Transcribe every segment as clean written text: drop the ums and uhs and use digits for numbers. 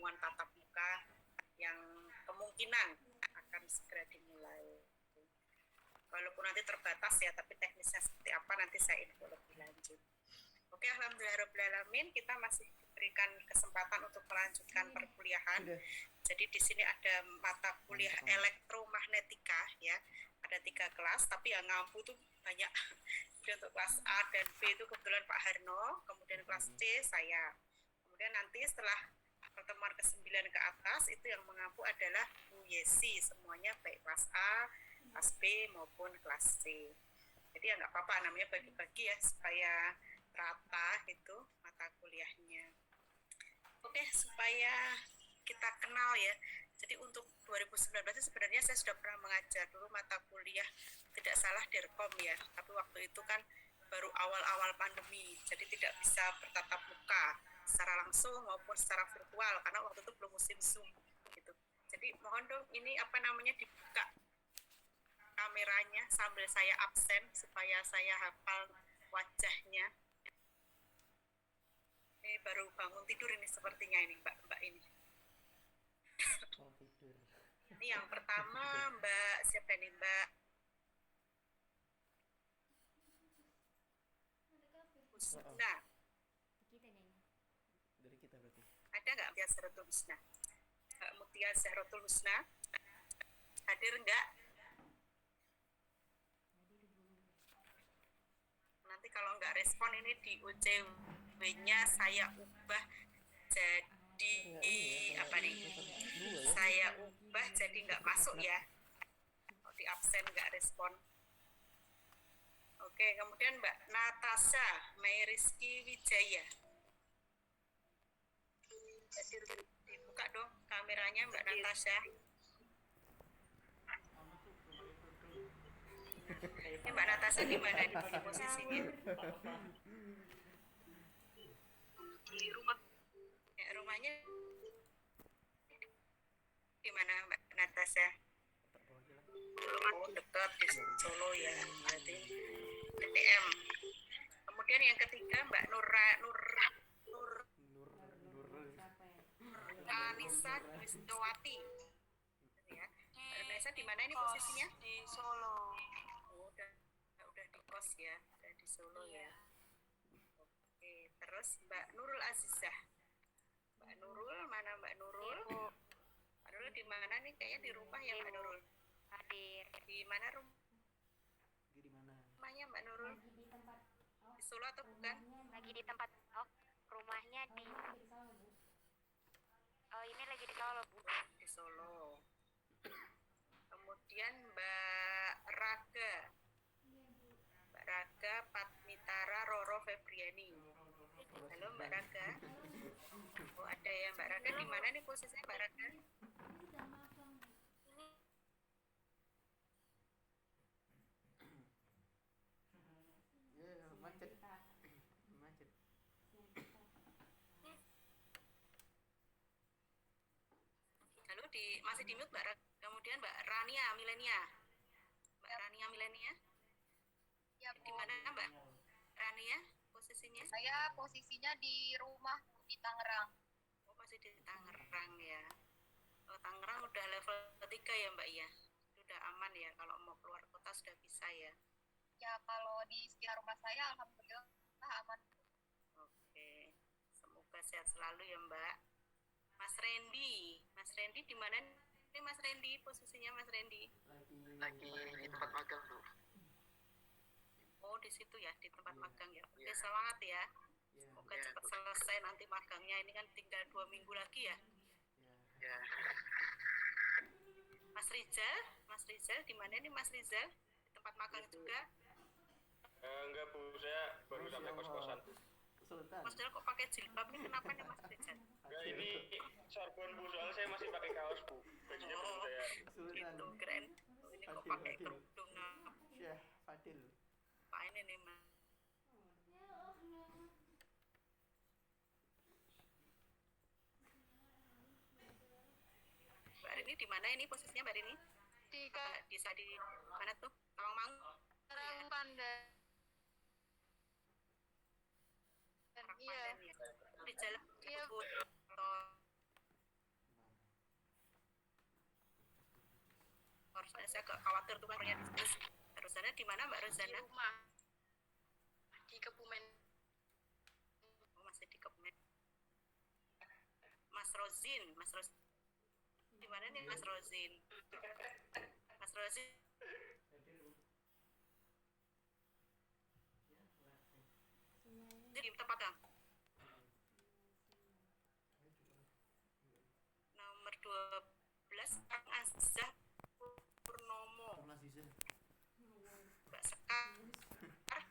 pertemuan tatap muka yang kemungkinan akan segera dimulai. Walaupun nanti terbatas ya, tapi teknisnya seperti apa nanti saya info lebih lanjut. Oke, alhamdulillahirobbilalamin, kita masih diberikan kesempatan untuk melanjutkan perkuliahan. Jadi di sini ada mata kuliah elektromagnetika ya, ada 3 kelas, tapi yang ngampu tuh banyak. Jadi untuk kelas A dan B itu kebetulan Pak Harno, kemudian kelas C saya. Kemudian nanti setelah pertemuan ke-9 ke atas itu yang mengampu adalah Bu Yesi, semuanya baik kelas A, kelas B maupun kelas C. Jadi ya nggak apa-apa, namanya bagi-bagi ya supaya rata itu mata kuliahnya. Oke, supaya kita kenal ya. Jadi untuk 2019 sebenarnya saya sudah pernah mengajar dulu mata kuliah tidak salah Dirkom ya. Tapi waktu itu kan baru awal-awal pandemi, jadi tidak bisa bertatap muka secara langsung maupun secara virtual karena waktu itu belum musim Zoom gitu. Jadi mohon dong ini dibuka kameranya sambil saya absen supaya saya hafal wajahnya. Ini baru bangun tidur ini sepertinya ini Mbak ini. Oh, tidur. Ini yang pertama Mbak siapa nih Mbak Husna. Dari kita berarti. Ada nggak Mutia Zahrotul Husna? Mbak Mutia Zahrotul Husna hadir nggak? Nanti kalau nggak respon ini di UCW-nya saya ubah jadi apa nih? Saya ubah jadi nggak masuk ya. Kalau di absen nggak respon. Oke, kemudian Mbak Natasha Mayriski Wijaya. Jadi dibuka dong kameranya Mbak Natasha. Ini Mbak Natasha di mana di posisinya? Di rumah. Ya, rumahnya di mana Mbak Natasha? Oh, dekat di Solo ya, berarti DTM. Kemudian yang ketiga Mbak Anissa Dwistowati. Ya. Mbak Anissa di mana ini posisinya? Di Solo. Oh, udah di kos ya, udah di Solo ya. Oke, terus Mbak Nurul Azizah. Mbak Nurul, mana Mbak Nurul? Mbak Nurul di mana nih? Kayaknya di rumah ya Mbak Nurul. Hadir. Di mana rumah? Di mana? Rumahnya Mbak Nurul? Di Solo atau bukan? Lagi di tempat rumahnya di. Oh, ini lagi di Solo, Bu. Di Solo. Kemudian Mbak Raga. Mbak Raga Patmitara Roro Febriani. Halo Mbak Raga. Oh, ada ya Mbak Raga, di mana nih posisinya Mbak Raga? Macet. Halo, masih di mute Mbak Raga. Kemudian Mbak Rania Milenia. Mbak Rania Milenia. Ya, di mana Mbak Rania posisinya? Saya posisinya di rumah di Tangerang. Oh, masih di Tangerang ya. Oh, Tangerang udah level 3 ya Mbak ya? Sudah aman ya, kalau mau keluar kota sudah bisa ya? Ya, kalau di sekitar rumah saya alhamdulillah aman. Oke, semoga sehat selalu ya Mbak. Mas Randy di mana nih Mas Randy posisinya Mas Randy? Lagi di tempat magang Bu. Oh, di situ ya, di tempat magang ya. Oke, semangat ya. Semoga cepat selesai nanti magangnya. Ini kan tinggal 2 minggu lagi ya. Ya. Mas Rizal di mana nih Mas Rizal? Di tempat magang juga? Enggak Bu, saya baru sampai kos-kosan. Mas Rizal kok pakai jilbab nih, kenapa nih Mas Rizal? Enggak, ini sorban Bu, soalnya saya masih pakai kaos Bu. Bajunya belum saya. Itu keren. Ini kok pakai kerudung? Syekh Fadil. Apa ini nih Mas? Mbak Rini di mana ini posisinya Mbak Rini? Di mana tuh? Tawangmangu. Pandan. Iya. Di jalan. Iya. Saya agak khawatir tuh kan Rozana di mana Mbak Di Rozana? rumah. Di Kebumen. Oh, masih di Kebumen. Mas Rozin di mana nih Mas Rozin? Mas Rozin di tempat Kang. Nomor 12 Kang Azza Purnomo. Pernah season. Mbak Sekar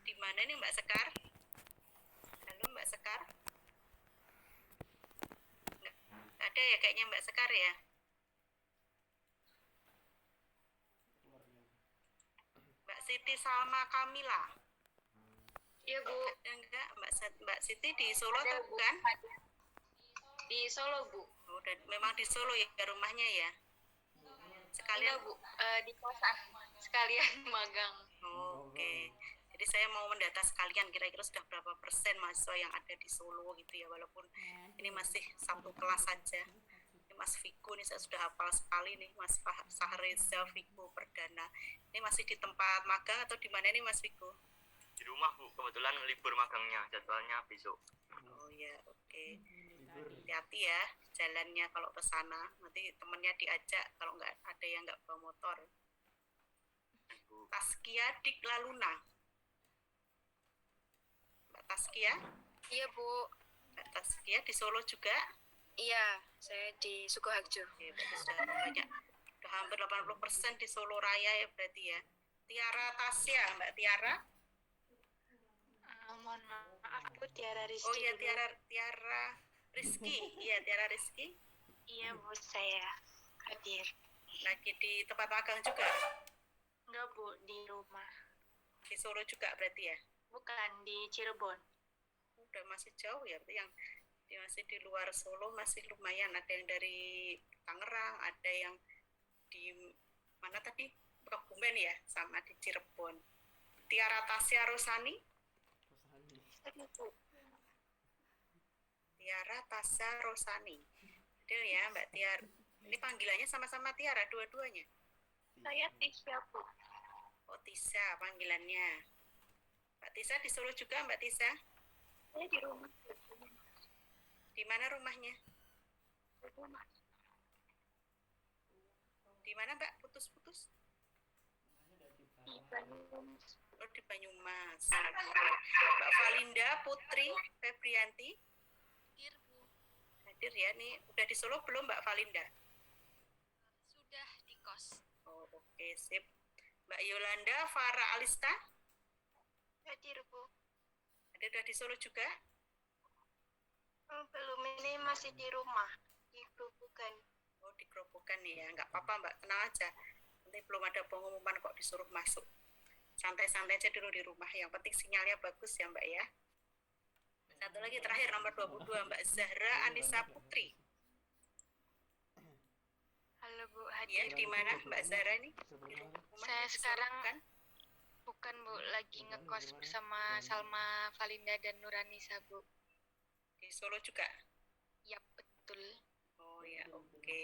di mana nih Mbak Sekar? Halo Mbak Sekar. Nggak ada ya kayaknya Mbak Sekar ya. Mbak Siti Salma Kamila. Iya, Bu. Enggak, Mbak Siti di Solo Ada, atau Bu. bukan? Di Solo, Bu. Oh, memang di Solo ya rumahnya ya. Sekalian Enggak, Bu. Di kosan. Sekalian magang. Oke. Jadi saya mau mendata sekalian kira-kira sudah berapa persen mahasiswa yang ada di Solo gitu ya, walaupun ini masih satu kelas saja. Ini Mas Viko nih saya sudah hafal sekali nih, Mas Sahreza Viko Perdana. Ini masih di tempat magang atau di mana nih Mas Viko? Di rumah Bu, kebetulan libur magangnya, jadwalnya besok. Oh ya, oke. Hati-hati ya jalannya kalau ke sana. Nanti temennya diajak kalau nggak ada yang nggak bawa motor. Bu. Taskia Diklaluna. Mbak Taskia? Iya, Bu. Mbak Taskia di Solo juga? Iya, saya di Sukoharjo. Oke, berarti sudah banyak. Sudah hampir 80% di Solo Raya ya berarti ya. Tiara Tasya, Mbak Tiara? Mohon maaf, Bu. Tiara Rizky. Oh iya, Tiara Rizky. Iya, Tiara Rizky. Iya, Bu. Saya hadir. Lagi di tempat magang juga? Enggak, Bu. Di rumah. Di Solo juga berarti ya? Bukan, di Cirebon. Udah masih jauh ya, berarti yang masih di luar Solo masih lumayan. Ada yang dari Tangerang, ada yang di mana tadi? Kebumen ya, sama di Cirebon. Tiara Tasya Rosani? Tiara Tasya Rosani. Adil ya Mbak Tiara. Ini panggilannya sama-sama Tiara dua-duanya. Saya Tisha, Bu. Oh Tisa panggilannya. Mbak Tisa di Solo juga Mbak Tisa? Saya di rumah. Di mana rumahnya? Di mana Mbak? Putus-putus? Di Bandung. Oh di Banyumas. Mbak Valinda Putri Febrianti Hadir, Bu. hadir ya. Nih udah di Solo belum Mbak Valinda? Sudah di kos. Oh oke sip. Mbak Yolanda Farah Alista Hadir, Bu. ada udah di Solo juga? Belum, ini masih di rumah. Di Grobogan. Oh di Gerobokan ya. Nggak apa-apa Mbak, tenang aja. Nanti belum ada pengumuman kok disuruh masuk. Santai-santai aja dulu di rumah. Yang penting sinyalnya bagus ya Mbak ya. Satu lagi terakhir nomor 22 Mbak Zahra Anissa Putri. Halo, Bu. Ya di mana Mbak Zahra ini? Saya Di Solo, sekarang kan? bukan, Bu, lagi ngekos bersama Salma Valinda dan Nuranisa, Bu. Di Solo juga. Ya, betul. Oh ya oke.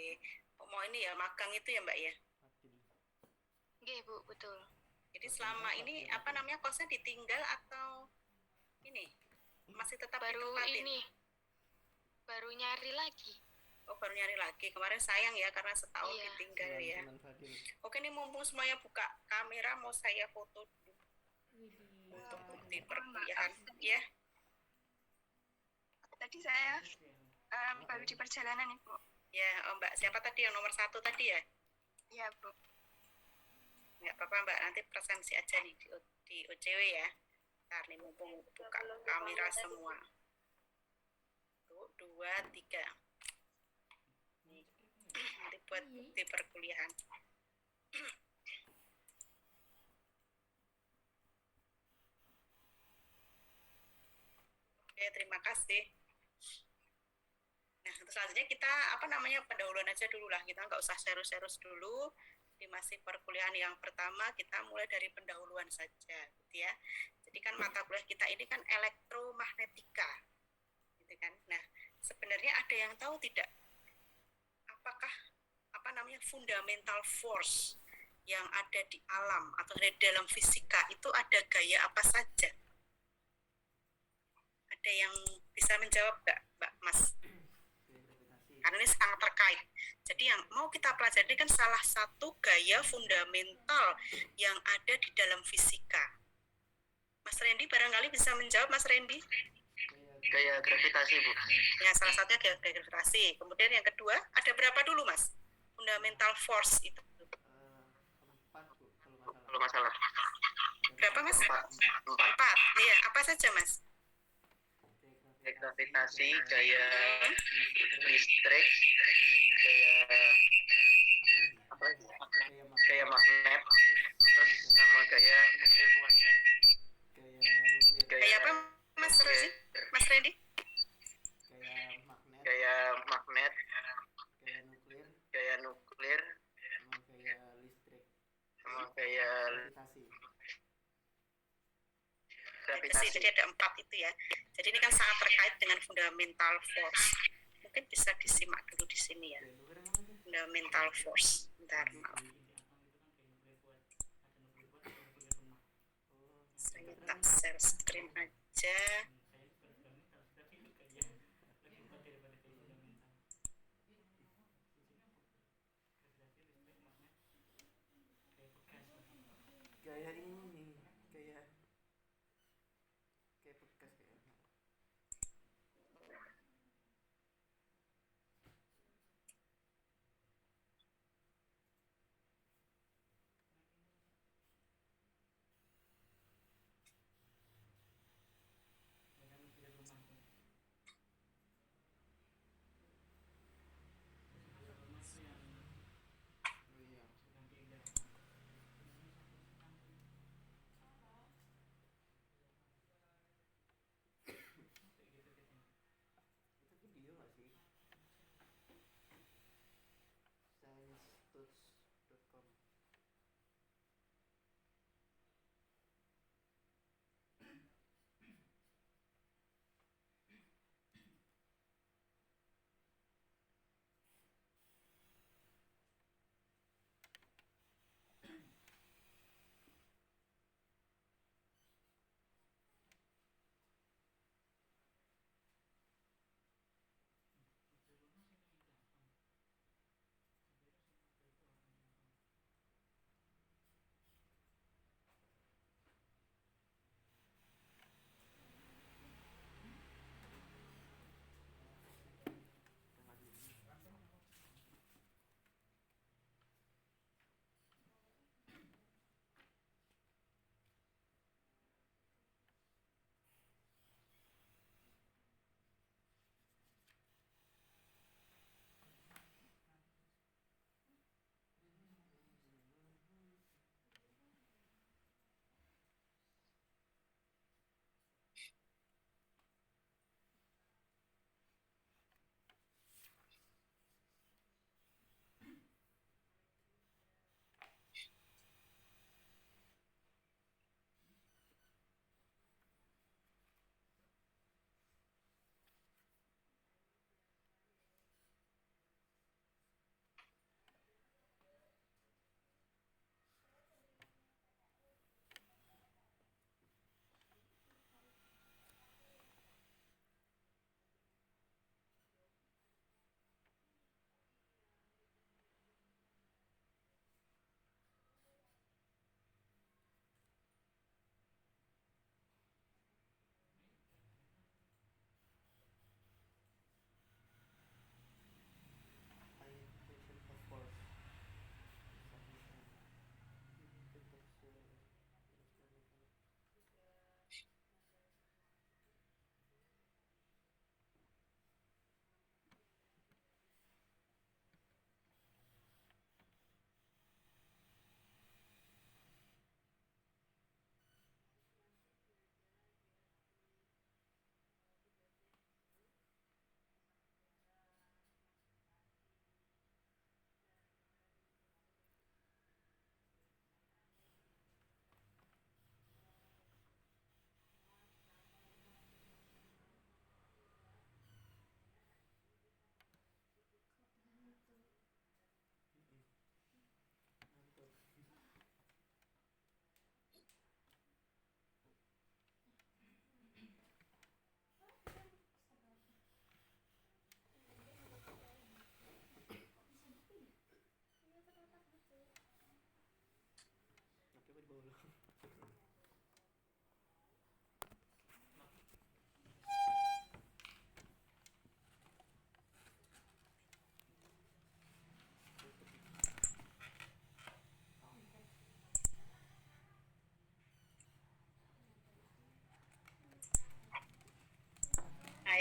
Oh, mau ini ya magang itu ya Mbak ya. Nggih, Bu, betul. Jadi selama ini apa namanya kosnya ditinggal atau ini masih tetap Baru ditempatin? ini. Baru nyari lagi. Oh baru nyari lagi. Kemarin sayang ya karena setahun Iya. ditinggal ya. Oke nih mumpung semuanya buka kamera mau saya foto dulu untuk bukti perkuliahan ya. Tadi saya baru di perjalanan, Ibu. Ya Mbak siapa tadi yang nomor 1 tadi ya? Iya, Bu. Nggak apa-apa Mbak nanti presensi aja nih di OCW ya. Ntar nih mumpung buka kamera semua. 1, 2, 3. Nih, nanti buat bukti perkuliahan. Oke, terima kasih. Nah, terus selanjutnya kita pendahuluan aja dulu lah. Kita nggak usah serius-serius dulu. Di masih perkuliahan yang pertama kita mulai dari pendahuluan saja, gitu ya. Jadi kan mata kuliah kita ini kan elektromagnetika, gitu kan. Nah, sebenarnya ada yang tahu tidak? Apakah fundamental force yang ada di alam atau di dalam fisika itu ada gaya apa saja? Ada yang bisa menjawab nggak, Mbak Mas? Gaya gravitasi. Karena ini sangat terkait. Jadi yang mau kita pelajari kan salah satu gaya fundamental yang ada di dalam fisika. Mas Randy barangkali bisa menjawab, Mas Randy? Gaya gravitasi, Bu. Ya, salah satunya gaya gravitasi. Kemudian yang kedua, ada berapa dulu, Mas? Fundamental force itu. Empat, Bu, kalau Kalau nggak salah. masalah. Berapa, Mas? Empat. Empat. Iya, apa saja, Mas? Gaya gravitasi, gaya Hmm? listrik, gaya apa lagi? Gaya magnet, terus sama gaya Gaya apa, Mas Rozi? Mas Randy? Gaya magnet, gaya magnet, gaya nuklir, gaya nuklir, sama gaya listrik, sama gaya Gravitasi. gravitasi. Jadi ada empat itu ya. Jadi ini kan sangat terkait dengan fundamental force. Mungkin bisa disimak dulu di sini ya. Fundamental force. Bentar, maaf. Saya tak share screen aja. gaya ini, gaya bekas kayaknya. Oh iya.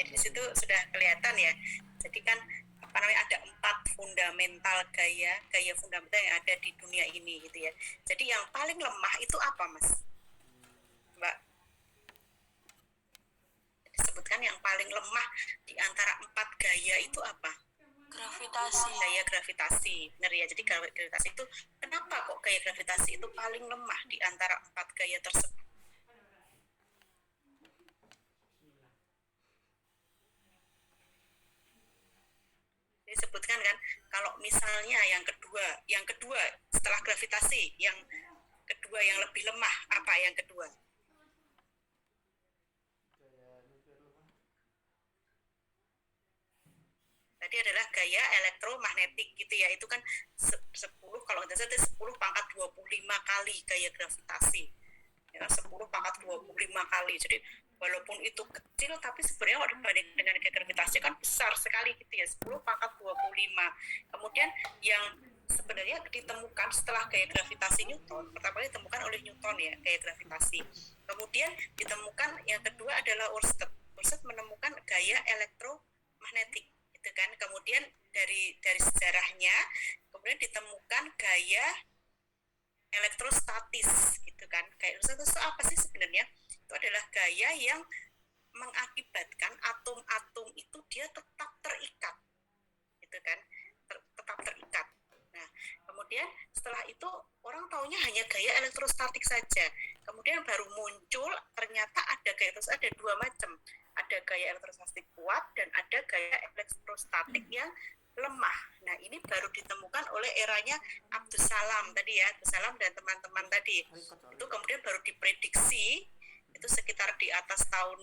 di situ sudah kelihatan ya. Jadi kan apa namanya, ada 4 fundamental gaya fundamental yang ada di dunia ini gitu ya. Jadi yang paling lemah itu apa, Mas? Mbak, disebutkan yang paling lemah di antara 4 gaya itu apa? Gravitasi. Gaya gravitasi, benar ya. Jadi gravitasi itu, kenapa kok gaya gravitasi itu paling lemah di antara 4 gaya tersebut? Disebutkan kan, kalau misalnya yang kedua setelah gravitasi, yang kedua yang lebih lemah, apa yang kedua? Gaya nuklir lemah. Tadi adalah gaya elektromagnetik gitu ya, itu kan 10, kalau tidak salah 10 pangkat 25 kali gaya gravitasi ya, 10 pangkat 25 kali. Jadi walaupun itu kecil, tapi sebenarnya kalau dibanding dengan gaya gravitasi kan besar sekali gitu ya, 10 pangkat 25. Kemudian yang sebenarnya ditemukan setelah gaya gravitasi Newton, pertama kali ditemukan oleh Newton ya, gaya gravitasi. Kemudian ditemukan yang kedua adalah Ørsted. Ørsted menemukan gaya elektromagnetik gitu kan. Kemudian dari sejarahnya kemudian ditemukan gaya elektrostatis gitu kan. Gaya elektrostatis itu apa sih sebenarnya? Itu adalah gaya yang mengakibatkan atom-atom itu dia tetap terikat gitu kan, tetap terikat. Nah, kemudian setelah itu orang taunya hanya gaya elektrostatik saja. Kemudian baru muncul ternyata ada gaya elektrostatik, ada 2 macam. Ada gaya elektrostatik kuat dan ada gaya elektrostatik yang lemah. Nah, ini baru ditemukan oleh eranya Abdus Salam tadi ya, Abdus Salam dan teman-teman tadi. Itu kemudian baru diprediksi itu sekitar di atas tahun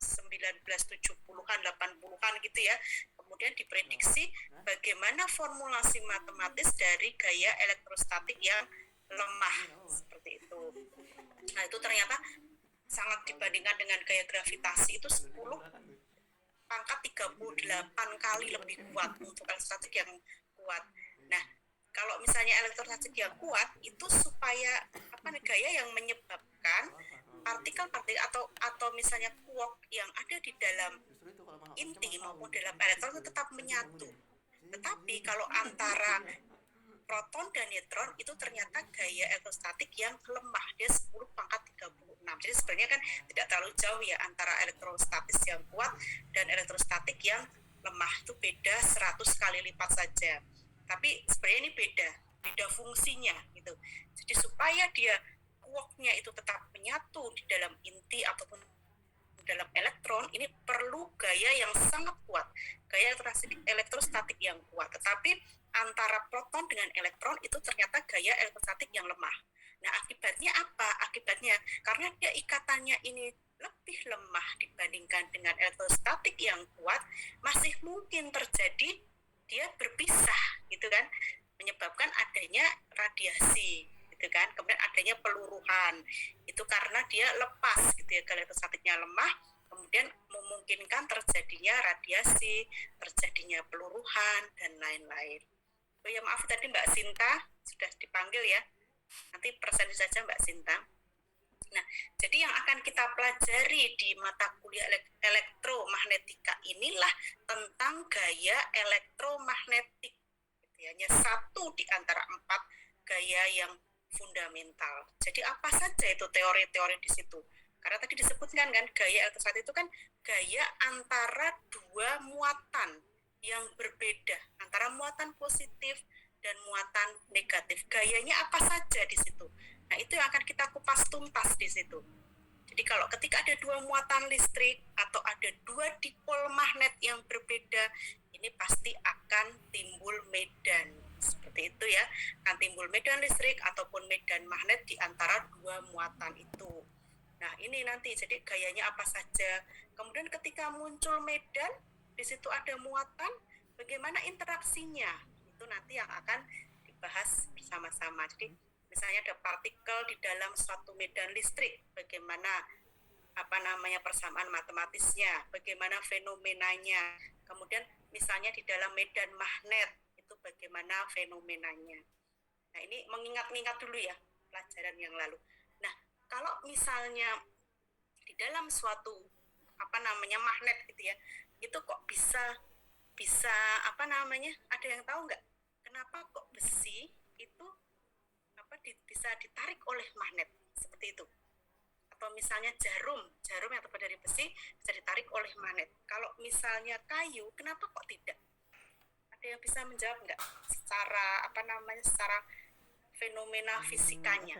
1970-an, 80-an gitu ya. Kemudian diprediksi bagaimana formulasi matematis dari gaya elektrostatik yang lemah seperti itu. Nah, itu ternyata sangat dibandingkan dengan gaya gravitasi itu 10 pangkat 38 kali lebih kuat untuk elektrostatik yang kuat. Nah, kalau misalnya elektrostatik yang kuat itu supaya gaya yang menyebabkan partikel-partikel atau misalnya quark yang ada di dalam inti maupun dalam elektron itu tetap menyatu. Tetapi kalau antara proton dan neutron itu ternyata gaya elektrostatik yang lemah, dia 10 pangkat 36. Jadi sebenarnya kan tidak terlalu jauh ya antara elektrostatis yang kuat dan elektrostatik yang lemah, itu beda 100 kali lipat saja. Tapi sebenarnya ini beda fungsinya gitu. Jadi supaya dia quarknya itu tetap menyatu di dalam inti ataupun dalam elektron, ini perlu gaya yang sangat kuat, gaya elektrostatik yang kuat. Tetapi antara proton dengan elektron itu ternyata gaya elektrostatik yang lemah. Nah, akibatnya apa? Akibatnya karena dia ikatannya ini lebih lemah dibandingkan dengan elektrostatik yang kuat, masih mungkin terjadi dia berpisah gitu kan, menyebabkan adanya radiasi gitu kan, kemudian adanya peluruhan. Itu karena dia lepas gitu ya, elektrostatiknya lemah, kemudian memungkinkan terjadinya radiasi, terjadinya peluruhan dan lain-lain. Oh ya, maaf tadi Mbak Sinta sudah dipanggil ya. Nanti presentasi saja Mbak Sinta. Nah, jadi yang akan kita pelajari di mata kuliah elektromagnetika inilah tentang gaya elektromagnetik. Hanya 1 di antara 4 gaya yang fundamental. Jadi apa saja itu teori-teori di situ? Karena tadi disebutkan kan, gaya elektrostatik itu kan gaya antara 2 muatan yang berbeda, antara muatan positif dan muatan negatif. Gayanya apa saja di situ? Nah, itu yang akan kita kupas tuntas di situ. Jadi kalau ketika ada 2 muatan listrik atau ada 2 dipol magnet yang berbeda, ini pasti akan timbul medan. Seperti itu ya, akan timbul medan listrik ataupun medan magnet di antara 2 muatan itu. Nah, ini nanti jadi gayanya apa saja. Kemudian ketika muncul medan, di situ ada muatan, bagaimana interaksinya? Itu nanti yang akan dibahas bersama-sama. Jadi misalnya ada partikel di dalam suatu medan listrik, bagaimana persamaan matematisnya, bagaimana fenomenanya. Kemudian misalnya di dalam medan magnet itu bagaimana fenomenanya. Nah, ini mengingat-ingat dulu ya pelajaran yang lalu. Nah, kalau misalnya di dalam suatu magnet gitu ya, itu kok bisa apa namanya, ada yang tahu nggak kenapa kok besi itu bisa ditarik oleh magnet seperti itu? Atau misalnya jarum yang terbuat dari besi bisa ditarik oleh magnet. Kalau misalnya kayu, kenapa kok tidak? Ada yang bisa menjawab nggak? Secara fenomena fisikanya.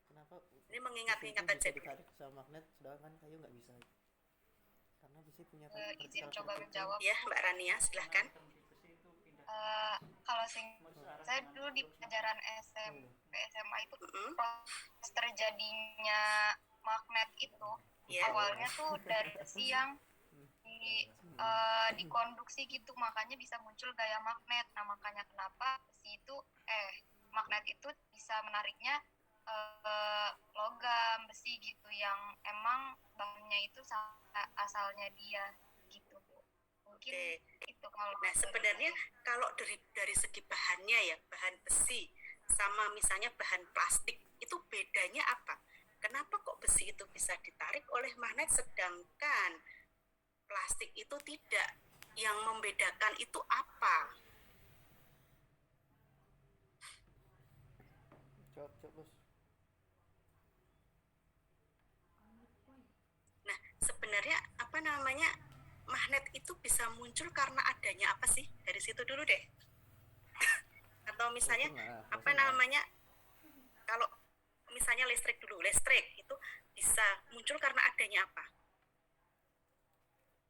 Kenapa Ini mengingat-ingat besi aja. itu bisa ditarik sama magnet sedangkan kayu nggak bisa? Karena besi punya Izin partikel coba partikel. menjawab. Ya, Mbak Rania, silahkan. Kalau saya dulu di pelajaran SMP SMA itu proses terjadinya magnet itu Ya. awalnya tuh dari besi yang dikonduksi gitu, makanya bisa muncul gaya magnet. Nah, makanya kenapa magnet itu bisa menariknya logam besi gitu yang emang bahannya itu asalnya dia gitu, Bu. Mungkin itu kalau. Nah, sebenarnya kalau dari segi bahannya ya, bahan besi sama misalnya bahan plastik, itu bedanya apa? Kenapa kok besi itu bisa ditarik oleh magnet sedangkan plastik itu tidak? Yang membedakan itu apa? Jawab, Bos. Nah, sebenarnya magnet itu bisa muncul karena adanya apa sih? Dari situ dulu deh. Atau misalnya kalau misalnya listrik itu bisa muncul karena adanya apa?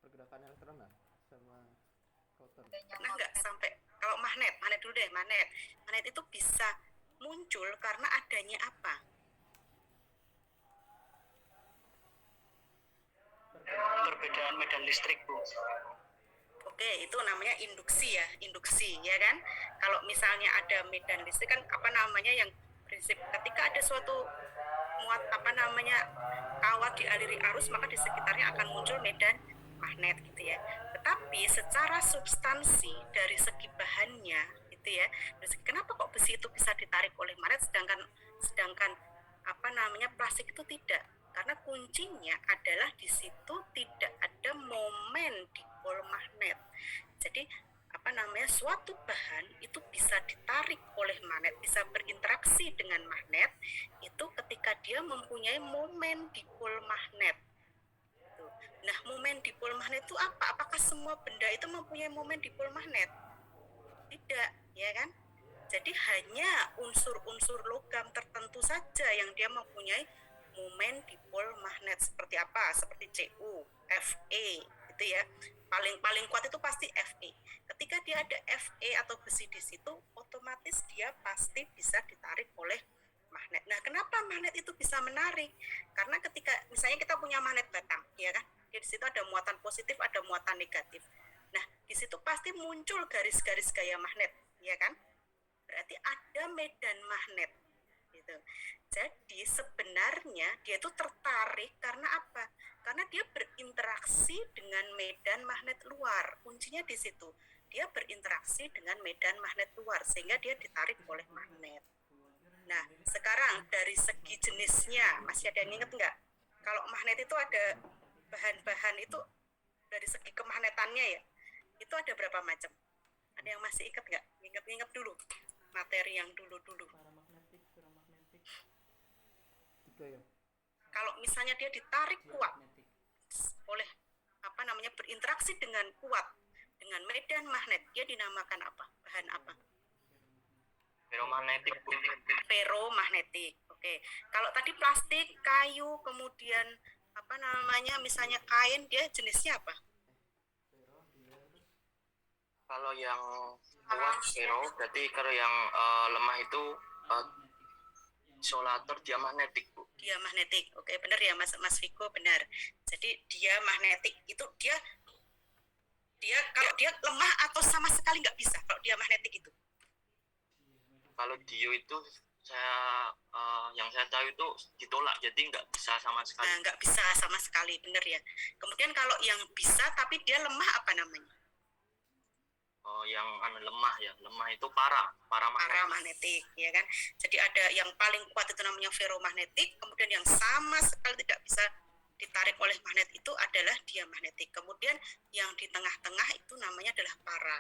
Pergerakan elektron lah sama proton. Pernah nggak sampai, kalau magnet dulu deh, magnet itu bisa muncul karena adanya apa? Perbedaan medan listrik, Bu. Oke, itu namanya induksi ya kan? Kalau misalnya ada medan listrik kan yang prinsip ketika ada suatu kawat dialiri arus, maka di sekitarnya akan muncul medan magnet gitu ya. Tetapi secara substansi dari segi bahannya gitu ya, kenapa kok besi itu bisa ditarik oleh magnet sedangkan plastik itu tidak? Karena kuncinya adalah di situ tidak ada momen dipol magnet. Jadi suatu bahan itu bisa ditarik oleh magnet, bisa berinteraksi dengan magnet itu ketika dia mempunyai momen dipol magnet. Nah, momen dipol magnet itu apa? Apakah semua benda itu mempunyai momen dipol magnet? Tidak, ya kan? Jadi hanya unsur-unsur logam tertentu saja yang dia mempunyai momen dipol magnet. Seperti apa? Seperti Cu, Fe, gitu ya. Paling kuat itu pasti Fe. Ketika dia ada Fe atau besi di situ, otomatis dia pasti bisa ditarik oleh magnet. Nah, kenapa magnet itu bisa menarik? Karena ketika misalnya kita punya magnet batang, ya kan? Di situ ada muatan positif, ada muatan negatif. Nah, di situ pasti muncul garis-garis gaya magnet, ya kan? Berarti ada medan magnet. Gitu. Jadi sebenarnya dia itu tertarik karena apa? Karena dia berinteraksi dengan medan magnet luar. Kuncinya di situ. Dia berinteraksi dengan medan magnet luar sehingga dia ditarik oleh magnet. Nah, sekarang dari segi jenisnya, masih ada yang ingat nggak? Kalau magnet itu ada bahan-bahan itu dari segi kemagnetannya ya, itu ada berapa macam? Ada yang masih ingat nggak? Ingat dulu materi yang dulu-dulu. Paramagnetik, feromagnetik. 3 ya. Kalau misalnya dia ditarik kuat oleh berinteraksi dengan kuat dengan medan magnet, dia dinamakan apa? Bahan apa? Feromagnetik, Bu. Feromagnetik. Oke. Kalau tadi plastik, kayu, kemudian misalnya kain, dia jenisnya apa? Kalau yang kuat fero, berarti kalau yang lemah itu isolator diamagnetik, Bu. Diamagnetik. Oke, benar ya Mas Viko, benar. Jadi diamagnetik itu dia kalau dia lemah atau sama sekali nggak bisa kalau diamagnetik itu. Kalau dio itu yang saya tahu itu ditolak, jadi nggak bisa sama sekali. Nah, nggak bisa sama sekali, benar ya. Kemudian kalau yang bisa tapi dia lemah apa namanya? Yang lemah itu paramagnetik, ya kan. Jadi ada yang paling kuat itu namanya feromagnetik, kemudian yang sama sekali tidak bisa ditarik oleh magnet itu adalah diamagnetik. Kemudian yang di tengah-tengah itu namanya adalah para.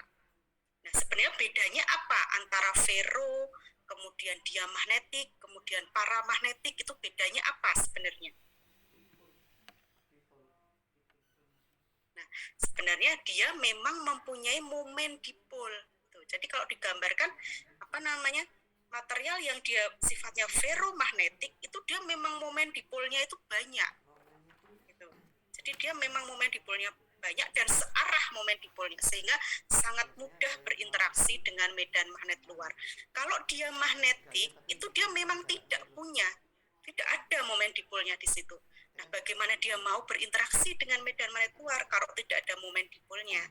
Nah, sebenarnya bedanya apa antara ferro, kemudian diamagnetik, kemudian paramagnetik, itu bedanya apa sebenarnya? Nah, sebenarnya dia memang mempunyai momen dipol. Jadi kalau digambarkan apa namanya material yang dia sifatnya ferromagnetik itu dia memang momen dipolnya itu banyak. Gitu. Jadi dia memang momen dipolnya banyak dan searah momen dipolnya sehingga sangat mudah berinteraksi dengan medan magnet luar. Kalau dia magnetik itu dia memang tidak ada momen dipolnya di situ. Nah, bagaimana dia mau berinteraksi dengan medan magnet luar kalau tidak ada momen dipolnya?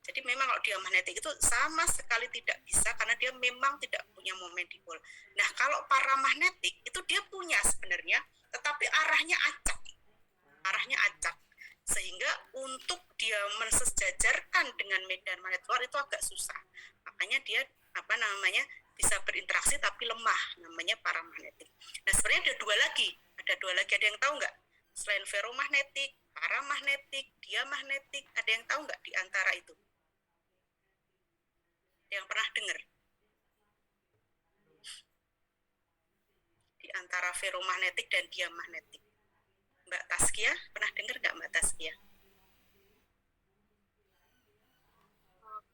Jadi memang kalau dia magnetik itu sama sekali tidak bisa karena dia memang tidak punya momen dipol. Nah, kalau paramagnetik itu dia punya sebenarnya, tetapi arahnya acak. Sehingga untuk dia mensejajarkan dengan medan magnet luar itu agak susah. Makanya dia bisa berinteraksi tapi lemah, namanya paramagnetik. Nah, sebenarnya ada dua lagi, ada yang tahu nggak? Selain ferromagnetik, paramagnetik, diamagnetik, ada yang tahu nggak di antara itu? Yang pernah dengar? Di antara ferromagnetik dan diamagnetik. Mbak Taskia, pernah dengar nggak Mbak Taskia?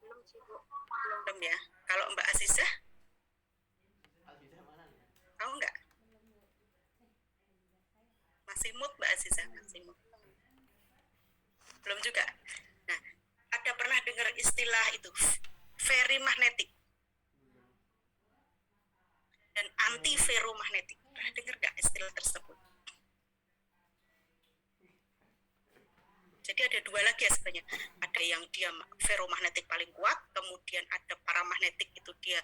Belum sih, Bu. Belum ya. Kalau Mbak Azizah, tahu nggak? Masih mood Mbak Azizah, masih mood. Belum juga. Nah, ada pernah dengar istilah itu ferrimagnetik dan anti ferromagnetik. Pernah dengar nggak istilah tersebut? Jadi ada dua lagi ya sebenarnya. Ada yang dia ferromagnetik paling kuat, kemudian ada paramagnetik itu dia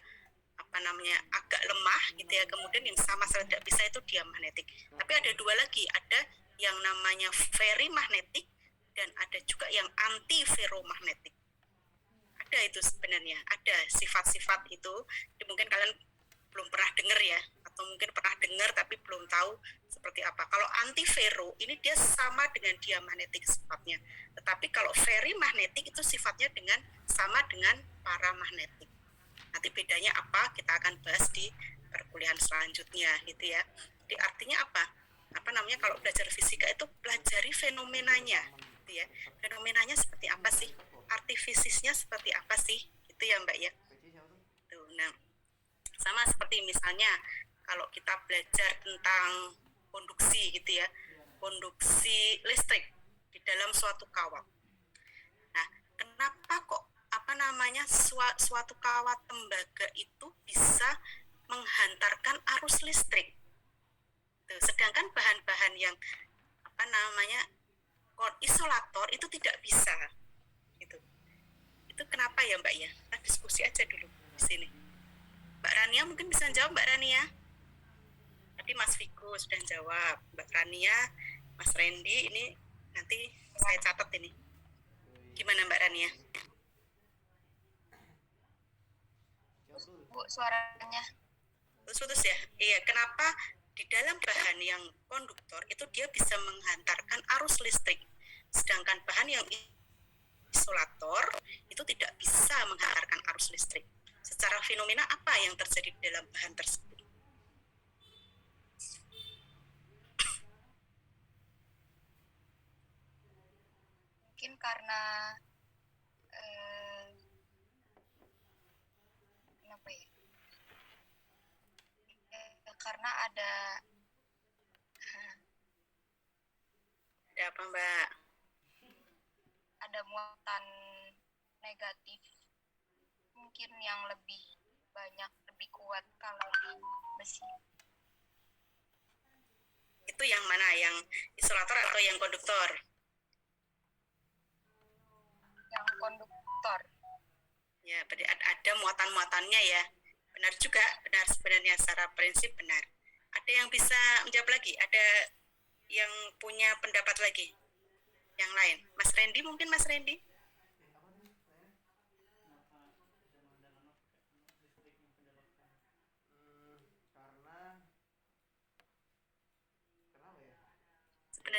agak lemah gitu ya. Kemudian yang sama sekali tidak bisa itu diamagnetik. Tapi ada dua lagi, ada yang namanya ferrimagnetik dan ada juga yang anti ferromagnetik. Ada itu sebenarnya, ada sifat-sifat itu. Mungkin kalian belum pernah dengar ya, atau mungkin pernah dengar tapi belum tahu seperti apa. Kalau anti ferro ini dia sama dengan diamagnetik sifatnya, tetapi kalau ferrimagnetik itu sifatnya sama dengan paramagnetik. Nanti bedanya apa kita akan bahas di perkuliahan selanjutnya gitu ya. Jadi artinya apa? Kalau belajar fisika itu pelajari fenomenanya gitu ya. Fenomenanya seperti apa sih? Arti fisiknya seperti apa sih? Itu ya Mbak ya. Tuh, nah, sama seperti misalnya kalau kita belajar tentang konduksi gitu ya, konduksi listrik di dalam suatu kawat. Nah, kenapa kok suatu kawat tembaga itu bisa menghantarkan arus listrik? Tuh, sedangkan bahan-bahan yang isolator itu tidak bisa. Gitu. Itu kenapa ya Mbak ya? Kita diskusi aja dulu di sini. Mbak Rania mungkin bisa jawab Mbak Rania. Tadi Mas Viko sudah jawab. Mbak Rania, Mas Randy ini nanti saya catat ini. Gimana Mbak Rania? Bu, suaranya. Putus ya? Iya, kenapa di dalam bahan yang konduktor itu dia bisa menghantarkan arus listrik. Sedangkan bahan yang isolator itu tidak bisa menghantarkan arus listrik. Secara fenomena apa yang terjadi di dalam bahan tersebut? Mungkin karena kenapa ya? Karena ada apa Mbak? Ada muatan negatif mungkin yang lebih banyak, lebih kuat kalau di besi. Itu yang mana? Yang isolator atau yang konduktor? Yang konduktor. Ya, berarti ada muatan-muatannya ya. Benar juga, benar sebenarnya secara prinsip benar. Ada yang bisa menjawab lagi? Ada yang punya pendapat lagi? Yang lain? Mas Randy mungkin Mas Randy?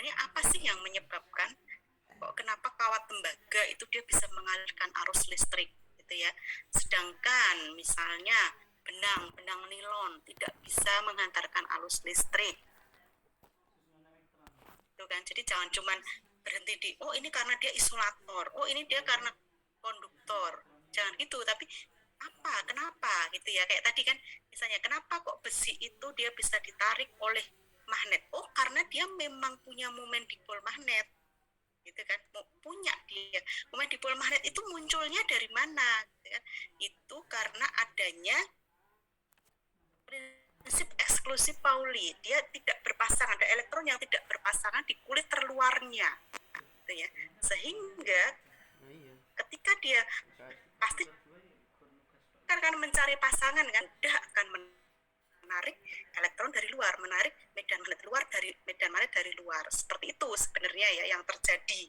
sebenarnya apa sih yang menyebabkan kok kenapa kawat tembaga itu dia bisa mengalirkan arus listrik gitu ya, sedangkan misalnya benang nilon tidak bisa menghantarkan arus listrik itu kan. Jadi jangan cuman berhenti di oh ini karena dia isolator, oh ini dia karena konduktor, jangan gitu, tapi apa, kenapa gitu ya. Kayak tadi kan misalnya kenapa kok besi itu dia bisa ditarik oleh magnet, oh karena dia memang punya momen dipol magnet gitu kan. Punya dia momen dipol magnet itu munculnya dari mana gitu kan. Itu karena adanya prinsip eksklusif Pauli, dia tidak berpasangan, ada elektron yang tidak berpasangan di kulit terluarnya gitu ya, sehingga Nah, iya. ketika dia pasti akan mencari pasangan kan, dia akan menarik elektron dari luar, menarik medan magnet luar dari medan magnet dari luar. Seperti itu sebenarnya ya yang terjadi.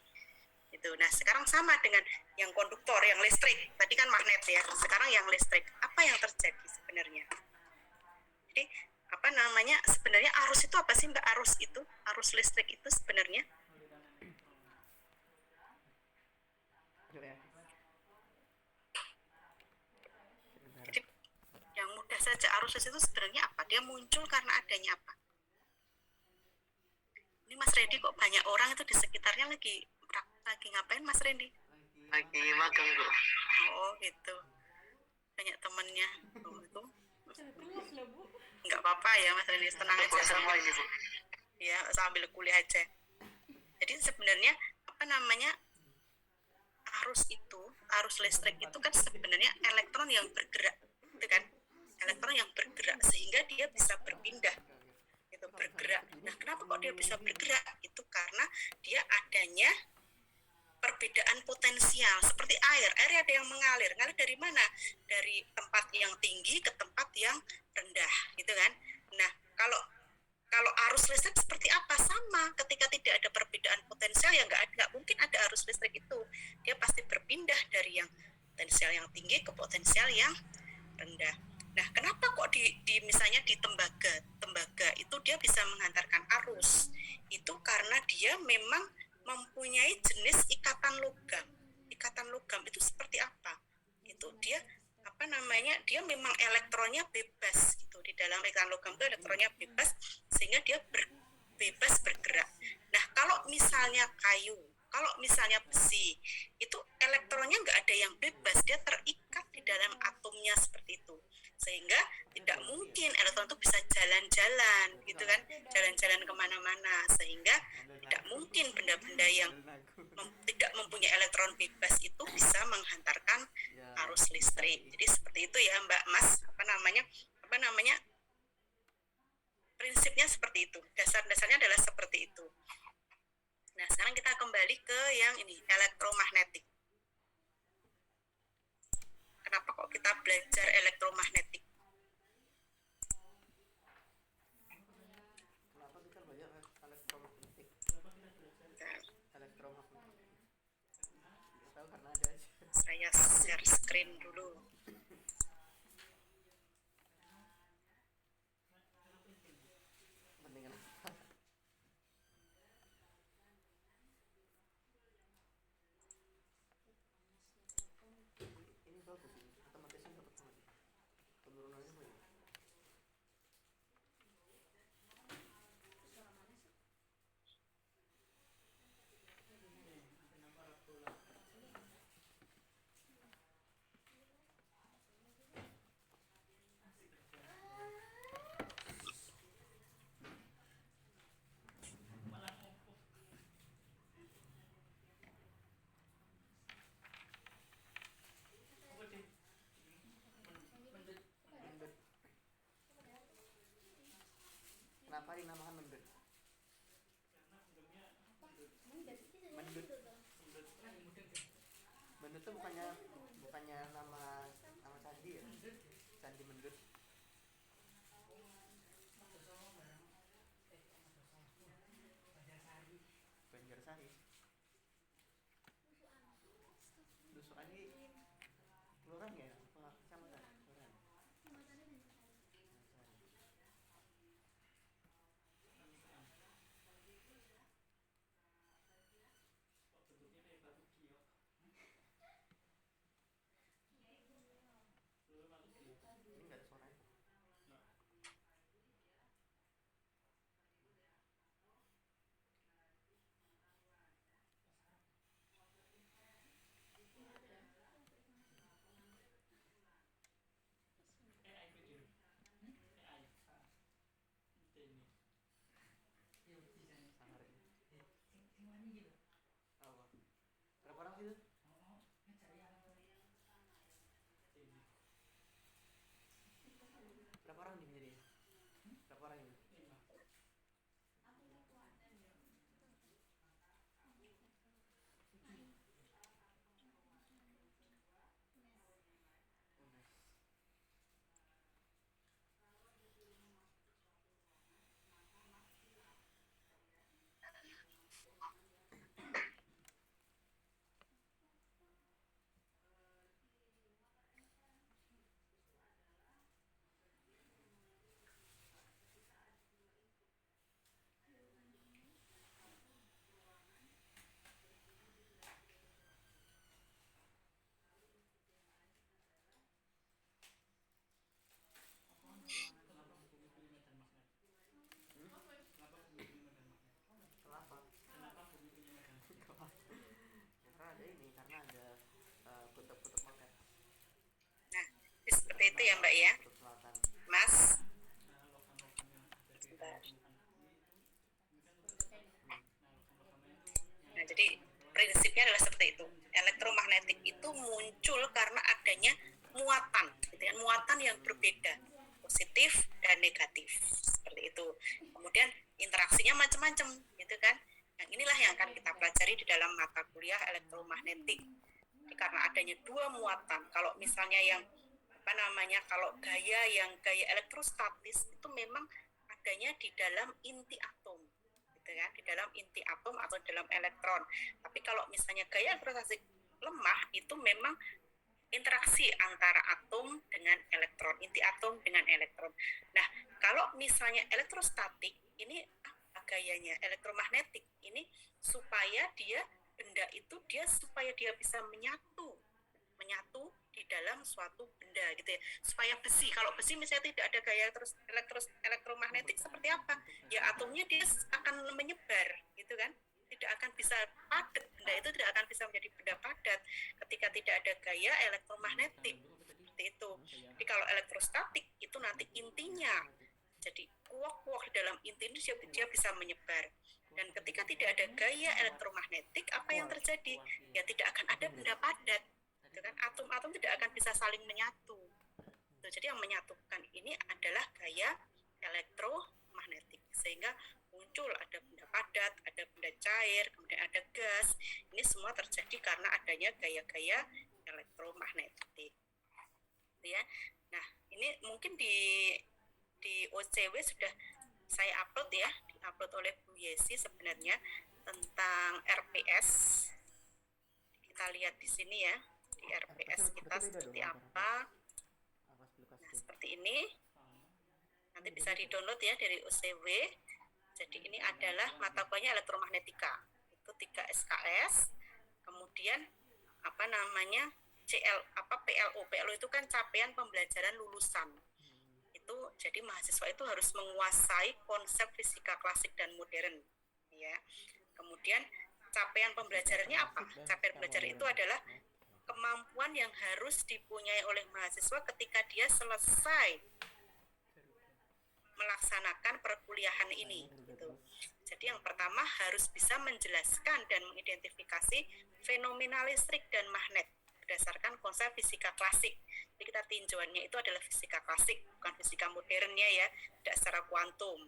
Gitu. Nah, sekarang sama dengan yang konduktor, yang listrik. Tadi kan magnet ya, sekarang yang listrik. Apa yang terjadi sebenarnya? Jadi, apa namanya? Sebenarnya arus itu apa sih, Mbak? Arus listrik itu sebenarnya Ya. jadi yang mudah saja, arus listrik itu sebenarnya apa? Dia muncul karena adanya apa? Ini Mas Randy kok banyak orang itu di sekitarnya lagi ngapain Mas Randy? Lagi magang Bu. Oh gitu, banyak temennya. Oh, itu nggak apa-apa ya Mas Randy, tenang aja Sama ini Bu. ya, sambil kuliah aja. Jadi sebenarnya apa namanya, arus listrik itu kan sebenarnya elektron yang bergerak, itu kan, elektron yang bergerak sehingga dia bisa berpindah, itu bergerak. Nah, kenapa kok dia bisa bergerak? Itu karena dia adanya perbedaan potensial seperti air ada yang mengalir dari mana? Dari tempat yang tinggi ke tempat yang rendah, gitu kan? Nah, kalau arus listrik seperti apa? Sama, ketika tidak ada perbedaan potensial ya nggak mungkin ada arus listrik itu. Dia pasti berpindah dari yang potensial yang tinggi ke potensial yang rendah. Nah, kenapa kok di misalnya di tembaga itu dia bisa menghantarkan arus? Itu karena dia memang mempunyai jenis ikatan logam. Ikatan logam itu seperti apa? Itu dia apa namanya? Dia memang elektronnya bebas gitu. Di dalam ikatan logam itu elektronnya bebas sehingga dia bebas bergerak. Nah, kalau misalnya kayu, kalau misalnya besi, itu elektronnya nggak ada yang bebas, dia terikat di dalam atomnya seperti itu. Sehingga tidak mungkin elektron itu bisa jalan-jalan gitu kan, jalan-jalan kemana-mana, sehingga tidak mungkin benda-benda yang tidak mempunyai elektron bebas itu bisa menghantarkan arus listrik. Jadi seperti itu ya Mbak Mas, apa namanya prinsipnya seperti itu, dasar-dasarnya adalah seperti itu. Nah, sekarang kita kembali ke yang ini, elektromagnetik. Kenapa kok kita belajar elektromagnetik? Kenapa kita belajar elektromagnetik? Elektromagnetik. Tahu karena ada aja. Saya share screen dulu. Mendingan ini bagus ini, otomatisnya dapat banget. Penurunannya banyak. Kenapa dinamakan mendut? Mendut. Mendut itu bukannya nama candi ya? Candi Mendut. Banjarsari. Dusukan ini kelurahan ya? Apa kecamatan? Kelurahan. ya Mbak ya, Kutub Selatan. Mas. Sebentar. Nah, jadi prinsipnya adalah seperti itu. Elektromagnetik itu muncul karena adanya muatan, gitu kan? Muatan yang berbeda, positif dan negatif, seperti itu. Kemudian interaksinya macam-macam, gitu kan? Yang inilah yang akan kita pelajari di dalam mata kuliah elektromagnetik. Jadi, karena adanya dua muatan, kalau misalnya yang kalau gaya elektrostatis itu memang adanya di dalam inti atom, gitu kan, di dalam inti atom atau dalam elektron. Tapi kalau misalnya gaya elektrostatis lemah itu memang interaksi antara atom dengan elektron, inti atom dengan elektron. Nah, kalau misalnya elektrostatik ini apa gayanya? Elektromagnetik ini supaya benda itu supaya dia bisa menyatu di dalam suatu benda, gitu ya. Supaya besi, kalau besi misalnya tidak ada gaya elektromagnetik seperti apa? Ya atomnya dia akan menyebar, gitu kan? Tidak akan bisa padat, benda itu tidak akan bisa menjadi benda padat ketika tidak ada gaya elektromagnetik, seperti itu. Jadi kalau elektrostatik itu nanti intinya jadi kuak-kuak di dalam inti ini dia bisa menyebar. Dan ketika tidak ada gaya elektromagnetik, apa yang terjadi? Ya tidak akan ada benda padat, gitu kan? Atom-atom tidak akan bisa saling menyatu. Jadi yang menyatukan ini adalah gaya elektromagnetik, sehingga muncul ada benda padat, ada benda cair, kemudian ada gas. Ini semua terjadi karena adanya gaya-gaya elektromagnetik, ya. Nah, ini mungkin di OCW sudah saya upload ya, diupload oleh Bu Yesi sebenarnya tentang RPS. Kita lihat di sini ya, di RPS kita seperti apa. Nah, seperti ini. Nanti bisa di-download ya dari OCW. Jadi ini adalah mata kuliahnya elektromagnetika. Itu 3 SKS. Kemudian PLO. PLO itu kan capaian pembelajaran lulusan. Itu jadi mahasiswa itu harus menguasai konsep fisika klasik dan modern, ya. Kemudian capaian pembelajarannya apa? Capaian belajar itu adalah kemampuan yang harus dipunyai oleh mahasiswa ketika dia selesai melaksanakan perkuliahan ini, gitu. Jadi yang pertama harus bisa menjelaskan dan mengidentifikasi fenomena listrik dan magnet berdasarkan konsep fisika klasik. Jadi kita tinjauannya itu adalah fisika klasik, bukan fisika modernnya ya, tidak secara kuantum.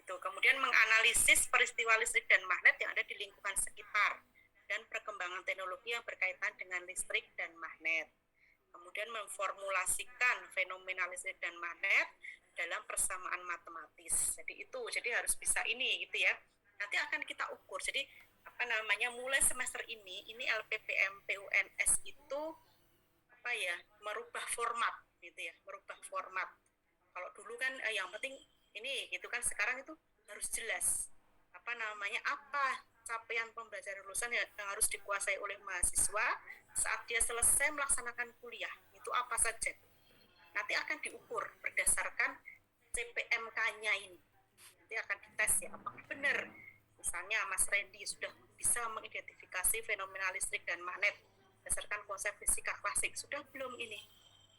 Itu kemudian menganalisis peristiwa listrik dan magnet yang ada di lingkungan sekitar dan perkembangan teknologi yang berkaitan dengan listrik dan magnet. Kemudian memformulasikan fenomena listrik dan magnet dalam persamaan matematis. Jadi harus bisa ini, gitu ya. Nanti akan kita ukur. Jadi mulai semester ini LPPM PUNS itu merubah format, gitu ya, merubah format. Kalau dulu kan yang penting ini, gitu kan, sekarang itu harus jelas apa capaian pembelajaran lulusan yang harus dikuasai oleh mahasiswa saat dia selesai melaksanakan kuliah. Itu apa saja? Nanti akan diukur berdasarkan CPMK-nya ini. Nanti akan dites ya, apakah benar. Misalnya Mas Randy sudah bisa mengidentifikasi fenomena listrik dan magnet berdasarkan konsep fisika klasik. Sudah belum ini?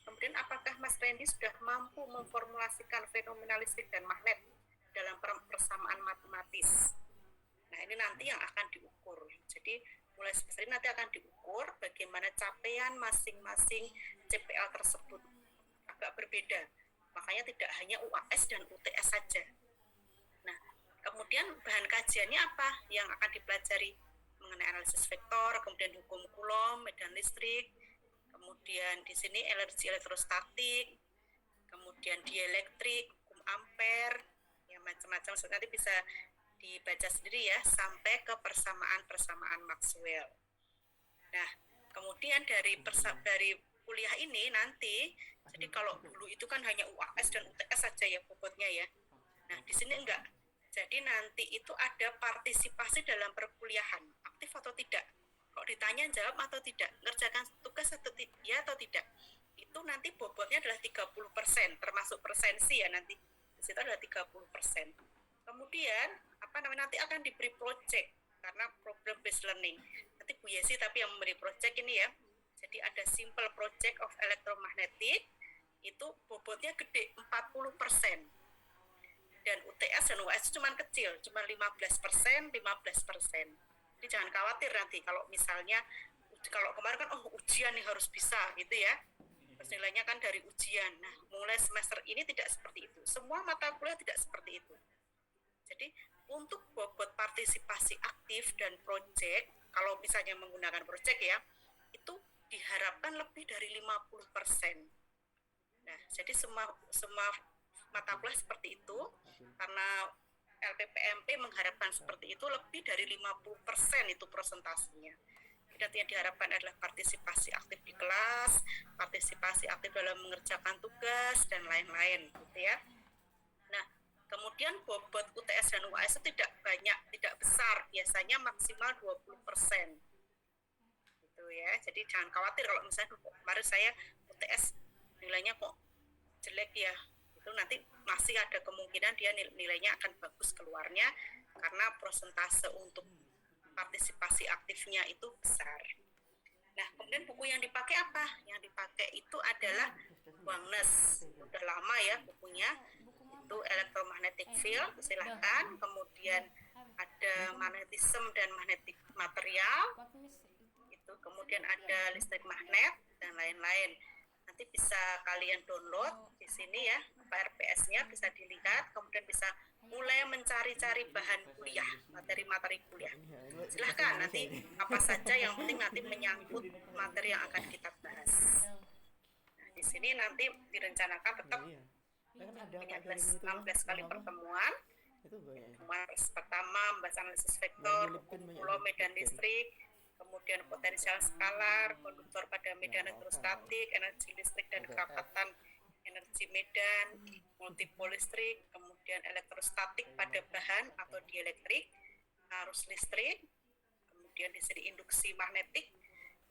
Kemudian apakah Mas Randy sudah mampu memformulasikan fenomena listrik dan magnet dalam persamaan matematis? Nah, ini nanti yang akan diukur. Jadi mulai semester ini nanti akan diukur bagaimana capaian masing-masing CPL tersebut. Agak berbeda. Makanya tidak hanya UAS dan UTS saja. Nah, kemudian bahan kajiannya apa yang akan dipelajari? Mengenai analisis vektor, kemudian hukum Coulomb, medan listrik, kemudian di sini energi elektrostatik, kemudian dielektrik, hukum Ampere, ya macam-macam. Nanti bisa dibaca sendiri ya, sampai ke persamaan Maxwell. Nah, kemudian dari kuliah ini nanti, jadi kalau dulu itu kan hanya UAS dan UTS saja ya bobotnya ya. Nah, di sini enggak. Jadi nanti itu ada partisipasi dalam perkuliahan, aktif atau tidak. Kalau ditanya jawab atau tidak, ngerjakan tugas atau ya atau tidak. Itu nanti bobotnya adalah 30%, termasuk persensi ya nanti. Di situ adalah 30%. Kemudian nanti akan diberi project karena problem based learning. Nanti Bu Yesi tapi yang memberi project ini ya. Jadi ada simple project of electromagnetic, bobotnya gede 40%. Dan UTS dan UAS itu cuma kecil, cuma 15%. Jadi jangan khawatir nanti kalau misalnya kalau kemarin kan ujian nih harus bisa gitu ya. Terus nilainya kan dari ujian. Nah, mulai semester ini tidak seperti itu. Semua mata kuliah tidak seperti itu. Jadi untuk bobot partisipasi aktif dan proyek, kalau misalnya menggunakan proyek ya, itu diharapkan lebih dari 50%. Nah, jadi semua mata kuliah seperti itu, karena LPPMP mengharapkan seperti itu, lebih dari 50% itu persentasenya. Jadi yang diharapkan adalah partisipasi aktif di kelas, partisipasi aktif dalam mengerjakan tugas, dan lain-lain gitu ya. Nah, kemudian bobot UTS dan UAS itu tidak banyak, tidak besar, biasanya maksimal 20%. Gitu ya. Jadi jangan khawatir kalau misalnya kemarin saya UTS nilainya kok jelek ya. Itu nanti masih ada kemungkinan dia nilainya akan bagus keluarnya karena persentase untuk partisipasi aktifnya itu besar. Nah, kemudian buku yang dipakai apa? Yang dipakai itu adalah Wangnes. Udah lama ya bukunya. Itu electromagnetic field, silahkan. Kemudian ada magnetism dan magnetic material. Itu kemudian ada listrik magnet dan lain-lain. Nanti bisa kalian download di sini ya, RPS-nya bisa dilihat, kemudian bisa mulai mencari-cari bahan kuliah, materi-materi kuliah. Silahkan nanti apa saja yang penting nanti menyangkut materi yang akan kita bahas. Nah, di sini nanti direncanakan tetap 16 kali pertemuan. Pertemuan pertama membahas analisis vektor, hukum pulau medan listrik, kemudian potensial skalar, konduktor pada medan elektrostatik, energi listrik dan kerapatan energi medan, multipol listrik, kemudian elektrostatik pada bahan atau dielektrik, arus listrik, kemudian di sini induksi magnetik,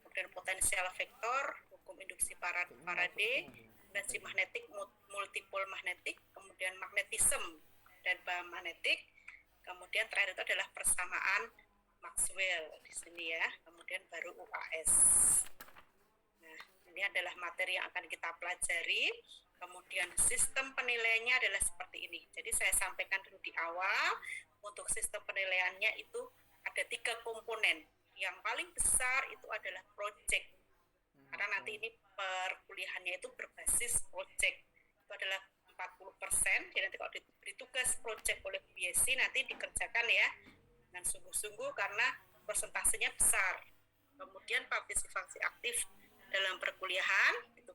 kemudian potensial vektor, hukum induksi Faraday, energi magnetik, multipol magnetik, kemudian magnetism dan bahan magnetik, kemudian terakhir itu adalah persamaan Maxwell di sini ya, kemudian baru UAS. Nah, ini adalah materi yang akan kita pelajari. Kemudian sistem penilaiannya adalah seperti ini. Jadi saya sampaikan dulu di awal, untuk sistem penilaiannya itu ada 3 komponen. Yang paling besar itu adalah project. Karena nanti ini perkuliahannya itu berbasis project. Itu adalah 40%. Jadi nanti kalau diberi tugas project oleh BSc nanti dikerjakan ya dengan sungguh-sungguh karena persentasenya besar. Kemudian partisipasi aktif dalam perkuliahan itu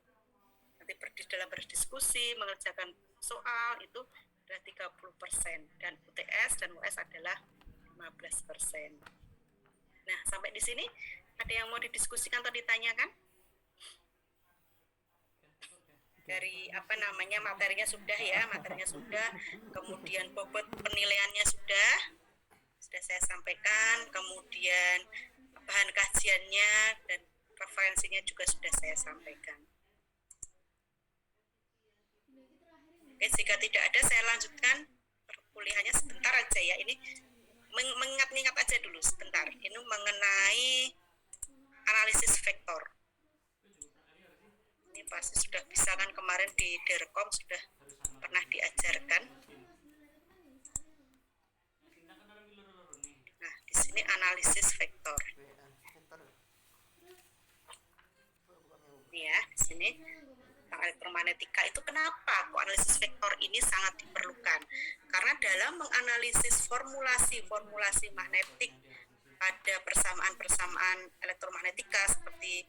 nanti dalam berdiskusi, mengerjakan soal itu adalah 30%, dan UTS dan US adalah 15%. Nah, sampai di sini ada yang mau didiskusikan atau ditanyakan? Dari materinya sudah ya, kemudian bobot penilaiannya sudah saya sampaikan, kemudian bahan kajiannya dan referensinya juga sudah saya sampaikan. Oke, jika tidak ada saya lanjutkan perkuliahannya sebentar aja ya. Ini mengingat-ingat aja dulu sebentar. Ini mengenai analisis vektor. Ini pasti sudah bisa kan, kemarin di Derkom sudah pernah diajarkan. Nah, di sini analisis vektor. Ini ya, di sini elektromagnetika itu kenapa kok analisis vektor ini sangat diperlukan? Karena dalam menganalisis formulasi magnetik pada persamaan-persamaan elektromagnetika seperti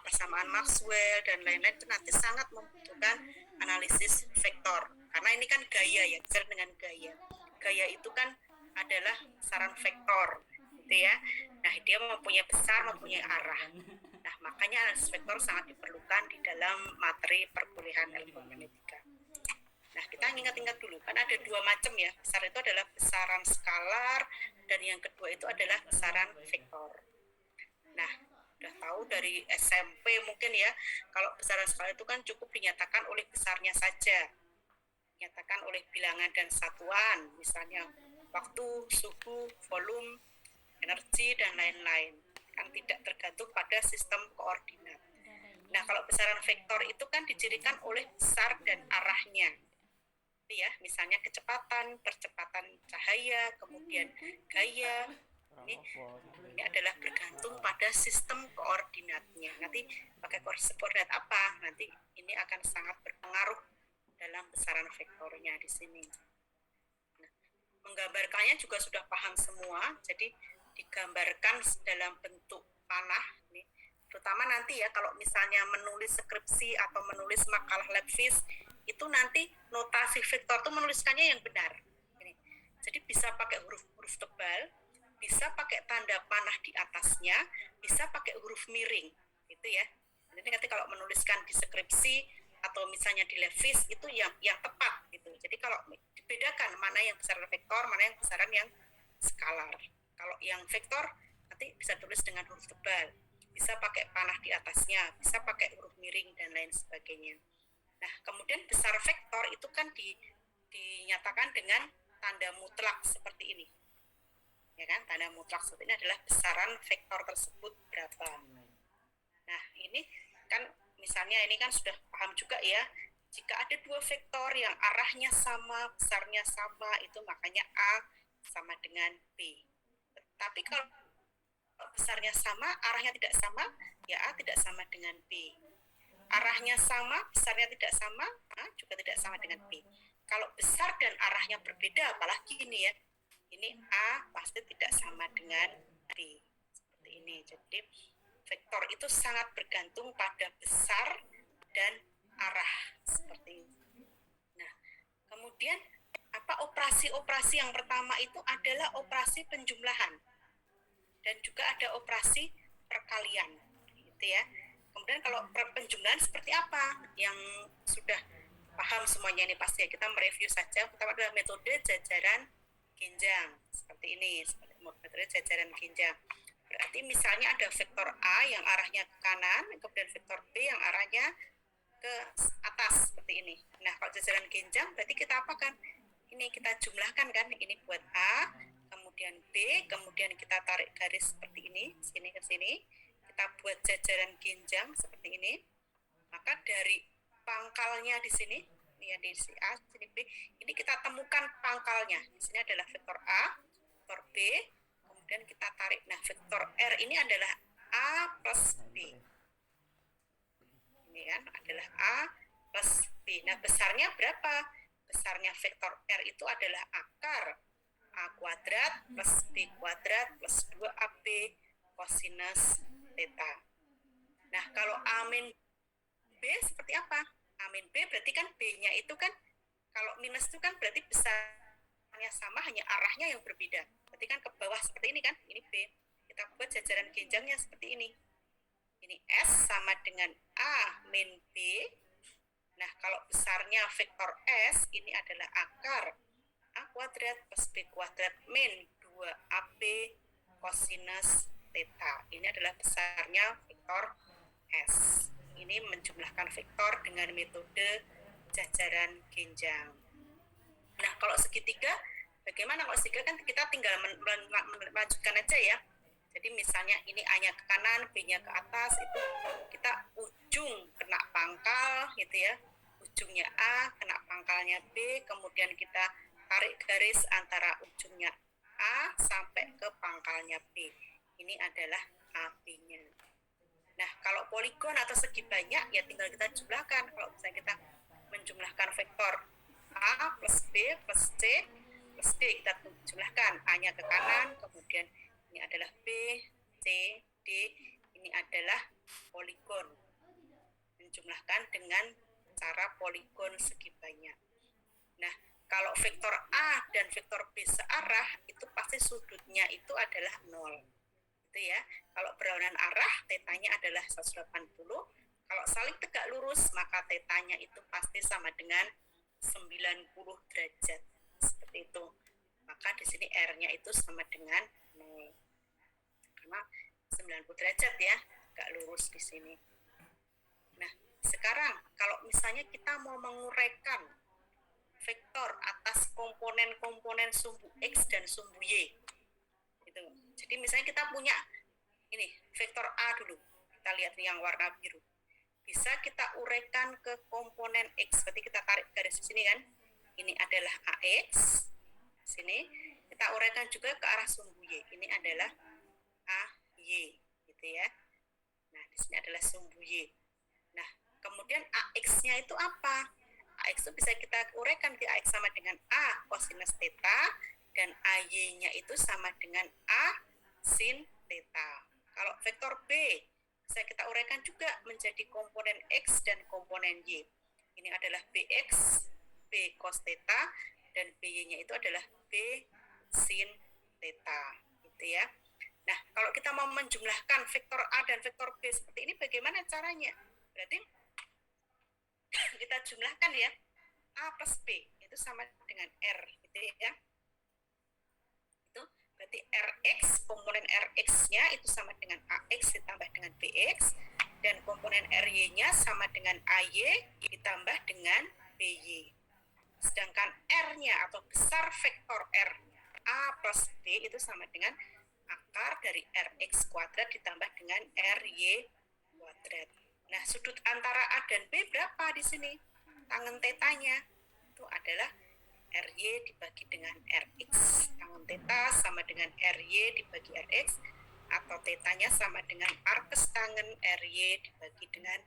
persamaan Maxwell dan lain-lain itu nanti sangat membutuhkan analisis vektor. Karena ini kan gaya ya, bicara dengan gaya. Gaya itu kan adalah besaran vektor, gitu ya. Nah, dia mempunyai besar, mempunyai arah. Nah, makanya analisis vektor sangat diperlukan di dalam materi perkuliahan elektromagnetika. Nah, kita ingat-ingat dulu, kan ada 2 macam ya. Besar itu adalah besaran skalar, dan yang kedua itu adalah besaran vektor. Nah, udah tahu dari SMP mungkin ya, kalau besaran skalar itu kan cukup dinyatakan oleh besarnya saja. Dinyatakan oleh bilangan dan satuan, misalnya waktu, suhu, volume, energi, dan lain-lain. Kan tidak tergantung pada sistem koordinat. Nah, kalau besaran vektor itu kan dicirikan oleh besar dan arahnya. Ya, misalnya kecepatan, percepatan cahaya, kemudian gaya. Ini adalah bergantung pada sistem koordinatnya. Nanti pakai koordinat apa? Nanti ini akan sangat berpengaruh dalam besaran vektornya di sini. Nah, menggambarkannya juga sudah paham semua. Jadi digambarkan dalam bentuk panah. Nih, terutama nanti ya kalau misalnya menulis skripsi atau menulis makalah lab quiz, itu nanti notasi vektor itu menuliskannya yang benar. Ini. Jadi bisa pakai huruf-huruf tebal, bisa pakai tanda panah di atasnya, bisa pakai huruf miring, gitu ya. Jadi nanti kalau menuliskan di skripsi atau misalnya di lab quiz itu yang tepat gitu. Jadi kalau dibedakan mana yang besaran vektor, mana yang besaran yang skalar. Kalau yang vektor nanti bisa tulis dengan huruf tebal, bisa pakai panah di atasnya, bisa pakai huruf miring dan lain sebagainya. Nah, kemudian besar vektor itu kan dinyatakan dengan tanda mutlak seperti ini. Ya kan, tanda mutlak seperti ini adalah besaran vektor tersebut berapa. Nah, ini kan misalnya ini kan sudah paham juga ya, jika ada dua vektor yang arahnya sama, besarnya sama, itu makanya A sama dengan B. Tapi kalau besarnya sama, arahnya tidak sama, ya A tidak sama dengan B. Arahnya sama, besarnya tidak sama, A juga tidak sama dengan B. Kalau besar dan arahnya berbeda, apalagi ini ya, ini A pasti tidak sama dengan B. Seperti ini. Jadi vektor itu sangat bergantung pada besar dan arah. Seperti ini. Nah, kemudian apa operasi-operasi yang pertama itu adalah operasi penjumlahan. Dan juga ada operasi perkalian. Gitu ya. Kemudian kalau penjumlahan seperti apa? Yang sudah paham semuanya ini pasti ya, kita mereview saja. Pertama adalah metode jajaran genjang seperti ini, metode jajaran genjang. Berarti misalnya ada vektor A yang arahnya ke kanan, kemudian vektor B yang arahnya ke atas seperti ini. Nah, kalau jajaran genjang berarti kita apakan? Ini kita jumlahkan kan, ini buat A, kemudian B, kemudian kita tarik garis seperti ini, sini ke sini. Kita buat jajaran genjang seperti ini. Maka dari pangkalnya di sini, ya di sini A, sini B, ini kita temukan pangkalnya. Di sini adalah vektor A, vektor B, kemudian kita tarik. Nah, vektor R ini adalah A plus B. Ini kan adalah A plus B. Nah, besarnya berapa? Besarnya vektor R itu adalah akar A kuadrat plus B kuadrat plus 2AB kosinus theta. Nah, kalau A min B seperti apa? A min B berarti kan B-nya itu kan, kalau minus itu kan berarti besarnya sama, hanya arahnya yang berbeda. Berarti kan ke bawah seperti ini kan, ini B. Kita buat jajaran genjangnya seperti ini. Ini S sama dengan A min B. Nah, kalau besarnya vektor S, ini adalah akar A kuadrat plus B kuadrat min 2AB kosinus theta. Ini adalah besarnya vektor S. Ini menjumlahkan vektor dengan metode jajaran genjang. Nah, kalau segitiga, bagaimana kalau segitiga kan kita tinggal melanjutkan aja ya. Jadi misalnya ini A-nya ke kanan, B-nya ke atas, itu kita ujung kena pangkal gitu ya. Ujungnya A, kena pangkalnya B, kemudian kita tarik garis antara ujungnya A sampai ke pangkalnya B. Ini adalah AB-nya. Nah, kalau poligon atau segi banyak, ya tinggal kita jumlahkan. Kalau misalnya kita menjumlahkan vektor A plus B plus C plus D, kita jumlahkan. A-nya ke kanan, kemudian ini adalah B, C, D. Ini adalah poligon. Menjumlahkan dengan cara poligon segi banyak. Nah, kalau vektor A dan vektor B searah, itu pasti sudutnya itu adalah 0. Gitu ya. Kalau berlawanan arah, tetanya adalah 180. Kalau saling tegak lurus, maka tetanya itu pasti sama dengan 90 derajat. Seperti itu. Maka di sini R-nya itu sama dengan 0. Karena 90 derajat ya, tegak lurus di sini. Nah, sekarang kalau misalnya kita mau menguraikan vektor atas komponen-komponen sumbu X dan sumbu Y. Gitu. Jadi misalnya kita punya ini vektor A dulu. Kita lihat nih yang warna biru. bisa kita uraikan ke komponen X. Berarti kita tarik garis di sini kan. Ini adalah AX. Sini kita uraikan juga ke arah sumbu Y. Ini adalah AY, gitu ya. Nah, di sini adalah sumbu Y. Nah, kemudian AX-nya itu apa? AX itu bisa kita uraikan ke AX sama dengan A kosinus theta, dan AY-nya itu sama dengan A sin theta. Kalau vektor B, bisa kita uraikan juga menjadi komponen X dan komponen Y. Ini adalah BX, B cos theta, dan BY-nya itu adalah B sin theta, gitu ya. Nah, kalau kita mau menjumlahkan vektor A dan vektor B seperti ini, bagaimana caranya? Berarti kita jumlahkan ya, A plus B itu sama dengan R, gitu ya. Itu berarti Rx, komponen Rx-nya itu sama dengan AX ditambah dengan BX, dan komponen RY-nya sama dengan AY ditambah dengan BY. Sedangkan R-nya atau besar vektor R A plus B itu sama dengan akar dari Rx kuadrat ditambah dengan RY kuadrat. Nah, sudut antara A dan B berapa di sini? Tangen tetanya itu adalah RY dibagi dengan Rx. Tangen teta sama dengan RY dibagi Rx, atau tetanya sama dengan arkes tangen RY dibagi dengan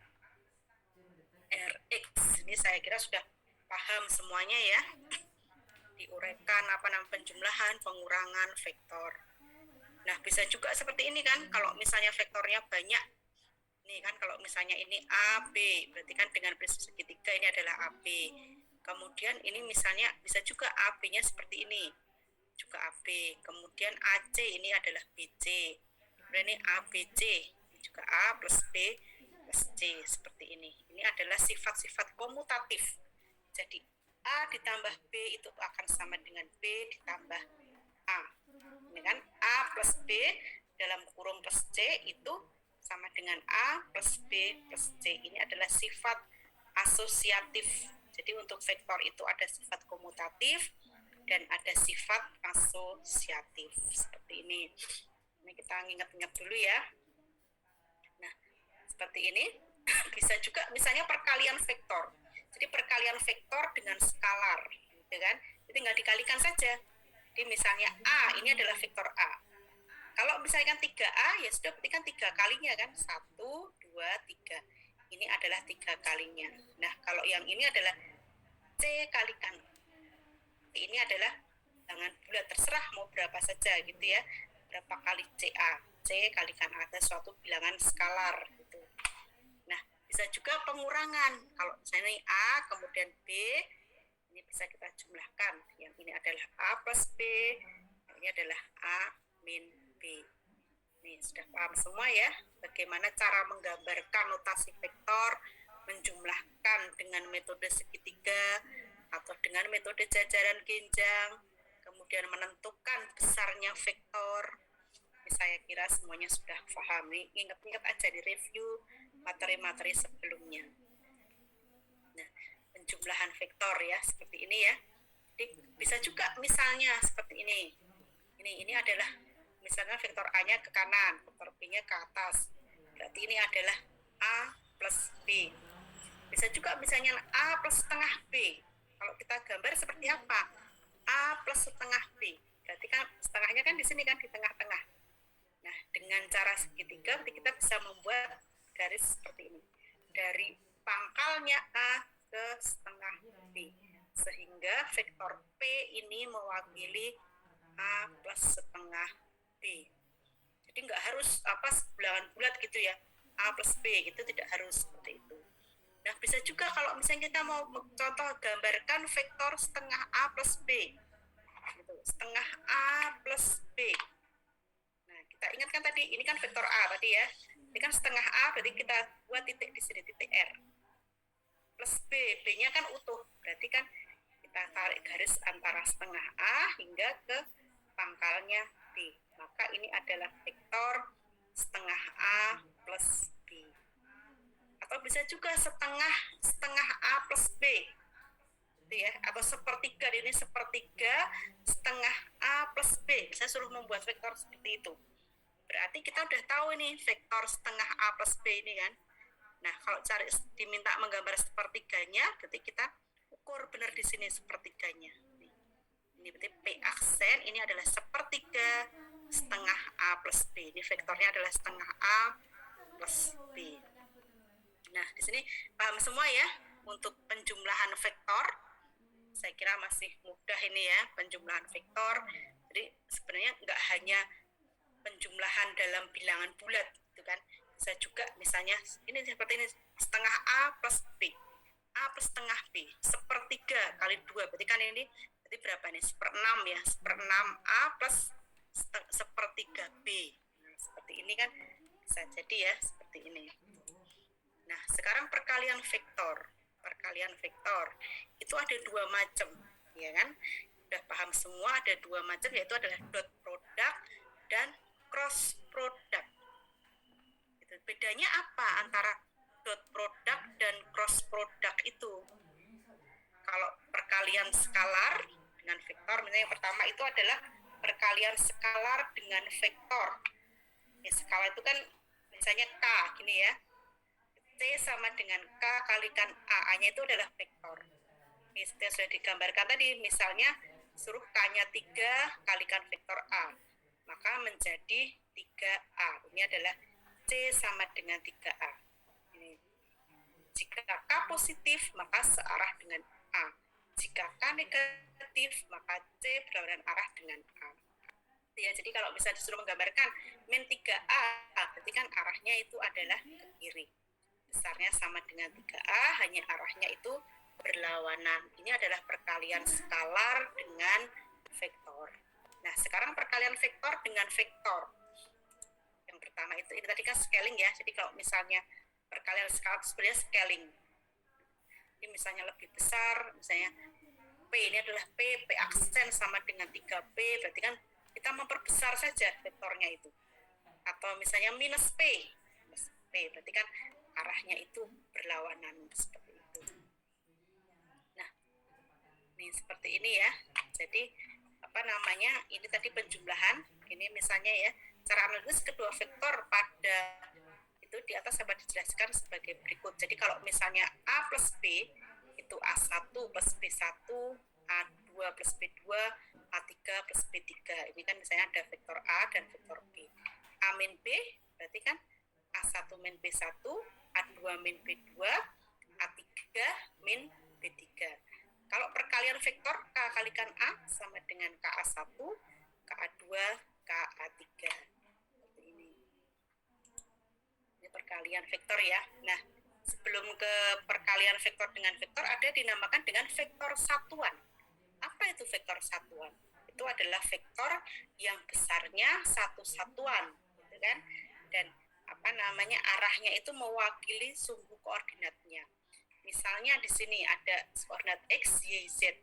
Rx. Ini saya kira sudah paham semuanya ya. Diuraikan penjumlahan, pengurangan vektor. Nah, bisa juga seperti ini kan, kalau misalnya vektornya banyak. Nih kan, kalau misalnya ini AB, berarti kan dengan prinsip segitiga ini adalah AB. Kemudian ini misalnya bisa juga AB-nya seperti ini, juga AB. Kemudian AC ini adalah BC. Kemudian ini ABC, ini juga A plus B plus C, seperti ini. Ini adalah sifat-sifat komutatif. Jadi A ditambah B itu akan sama dengan B ditambah A. Ini kan A plus B dalam kurung plus C itu sama dengan A plus B plus C. Ini adalah sifat asosiatif. Jadi untuk vektor itu ada sifat komutatif dan ada sifat asosiatif. Seperti ini. Ini kita ingat-ingat dulu ya. Nah, seperti ini. Bisa juga misalnya perkalian vektor. Jadi perkalian vektor dengan skalar, gitu kan? Jadi tinggal dikalikan saja. Jadi misalnya A ini adalah vektor A. Kalau misalkan 3A, ya sudah berarti kan 3 kalinya kan? 1, 2, 3. Ini adalah 3 kalinya. Nah, kalau yang ini adalah C kalikan. Ini adalah bilangan bulat, terserah mau berapa saja gitu ya. Berapa kali CA. C kalikan A, ada suatu bilangan skalar gitu. Nah, bisa juga pengurangan. Kalau misalnya ini A, kemudian B, ini bisa kita jumlahkan. Yang ini adalah A plus B, ini adalah A min B. Nih, sudah paham semua ya, bagaimana cara menggambarkan notasi vektor, menjumlahkan dengan metode segitiga, atau dengan metode jajaran genjang, kemudian menentukan besarnya vektor. Ini saya kira semuanya sudah paham. Nih, ingat-ingat aja di review materi-materi sebelumnya. Nah, penjumlahan vektor ya, seperti ini ya. Jadi, bisa juga misalnya seperti ini. Ini adalah misalnya vektor A-nya ke kanan, vektor B-nya ke atas. Berarti ini adalah A plus B. Bisa juga misalnya A plus setengah B. Kalau kita gambar seperti apa? A plus setengah B. Berarti kan setengahnya kan di sini kan, di tengah-tengah. Nah, dengan cara segitiga berarti kita bisa membuat garis seperti ini. Dari pangkalnya A ke setengah B. Sehingga vektor P ini mewakili A plus setengah B. Jadi nggak harus bilangan bulat gitu ya, A plus B, itu tidak harus seperti itu. Nah, bisa juga kalau misalnya kita mau contoh gambarkan vektor setengah A plus B, gitu. Setengah A plus B. Nah, kita ingatkan tadi, ini kan vektor A tadi ya, ini kan setengah A, berarti kita buat titik di sini, titik R. Plus B, B-nya kan utuh, berarti kan kita tarik garis antara setengah A hingga ke pangkalnya B. Maka ini adalah vektor setengah A plus B. Atau bisa juga setengah A plus B. Gitu ya. Atau sepertiga, ini sepertiga setengah A plus B. Saya suruh membuat vektor seperti itu. Berarti kita udah tahu ini vektor setengah A plus B ini kan. Nah, kalau diminta menggambar sepertiganya, berarti kita ukur benar di sini sepertiganya. Ini berarti P aksen ini adalah sepertiga setengah A plus B. Ini vektornya adalah setengah A plus B. Nah, di sini paham semua ya untuk penjumlahan vektor. Saya kira masih mudah ini ya, penjumlahan vektor. Jadi sebenarnya nggak hanya penjumlahan dalam bilangan bulat, gitu kan. Bisa juga misalnya ini seperti ini, setengah A plus B. A plus setengah B, sepertiga kali 2, berarti kan ini berarti berapa nih? 1/6 ya, 1/6 A plus sepertiga B. Nah, seperti ini kan bisa jadi ya, seperti ini. Nah, sekarang perkalian vektor. Perkalian vektor itu ada 2 macam, ya kan? Udah paham semua, ada 2 macam, yaitu adalah dot product dan cross product. Bedanya apa antara dot product dan cross product itu? Kalau perkalian skalar dengan vektor, misalnya yang pertama itu adalah perkalian skalar dengan vektor. Ya, skalar itu kan misalnya K gini ya. C sama dengan K kalikan A. A-nya itu adalah vektor. Ini sudah digambarkan tadi, misalnya suruh K-nya 3 kalikan vektor A. Maka menjadi 3A. Ini adalah C sama dengan 3A. Ini. Jika K positif, maka searah dengan A. Jika K negatif, maka C berlawanan arah dengan A. Ya, jadi kalau bisa disuruh menggambarkan min 3A, berarti kan arahnya itu adalah ke kiri. Besarnya sama dengan 3A, hanya arahnya itu berlawanan. Ini adalah perkalian skalar dengan vektor. Nah, sekarang perkalian vektor dengan vektor. Yang pertama itu, ini tadi kan scaling ya, jadi kalau misalnya perkalian skalar sebenarnya scaling. Ini misalnya lebih besar, misalnya P ini adalah P aksen sama dengan 3P, berarti kan kita memperbesar saja vektornya itu. Atau misalnya minus P, berarti kan arahnya itu berlawanan seperti itu. Nah, ini seperti ini ya. Jadi ini tadi penjumlahan. Ini misalnya ya, cara analisis kedua vektor pada itu di atas dapat dijelaskan sebagai berikut. Jadi kalau misalnya A plus B itu A1 plus B1, A2 plus B2, A3 plus B3. Ini kan misalnya ada vektor A dan vektor B. A min B berarti kan A1 min B1, A2 min B2, A3 min B3. Kalau perkalian vektor K kalikan A sama dengan KA1, KA2, KA3. Seperti ini. Ini perkalian vektor ya. Nah, sebelum ke perkalian vektor dengan vektor, ada dinamakan dengan vektor satuan. Apa itu vektor satuan? Itu adalah vektor yang besarnya satu satuan, gitu kan? Dan arahnya itu mewakili sumbu koordinatnya. Misalnya di sini ada koordinat X, Y, Z.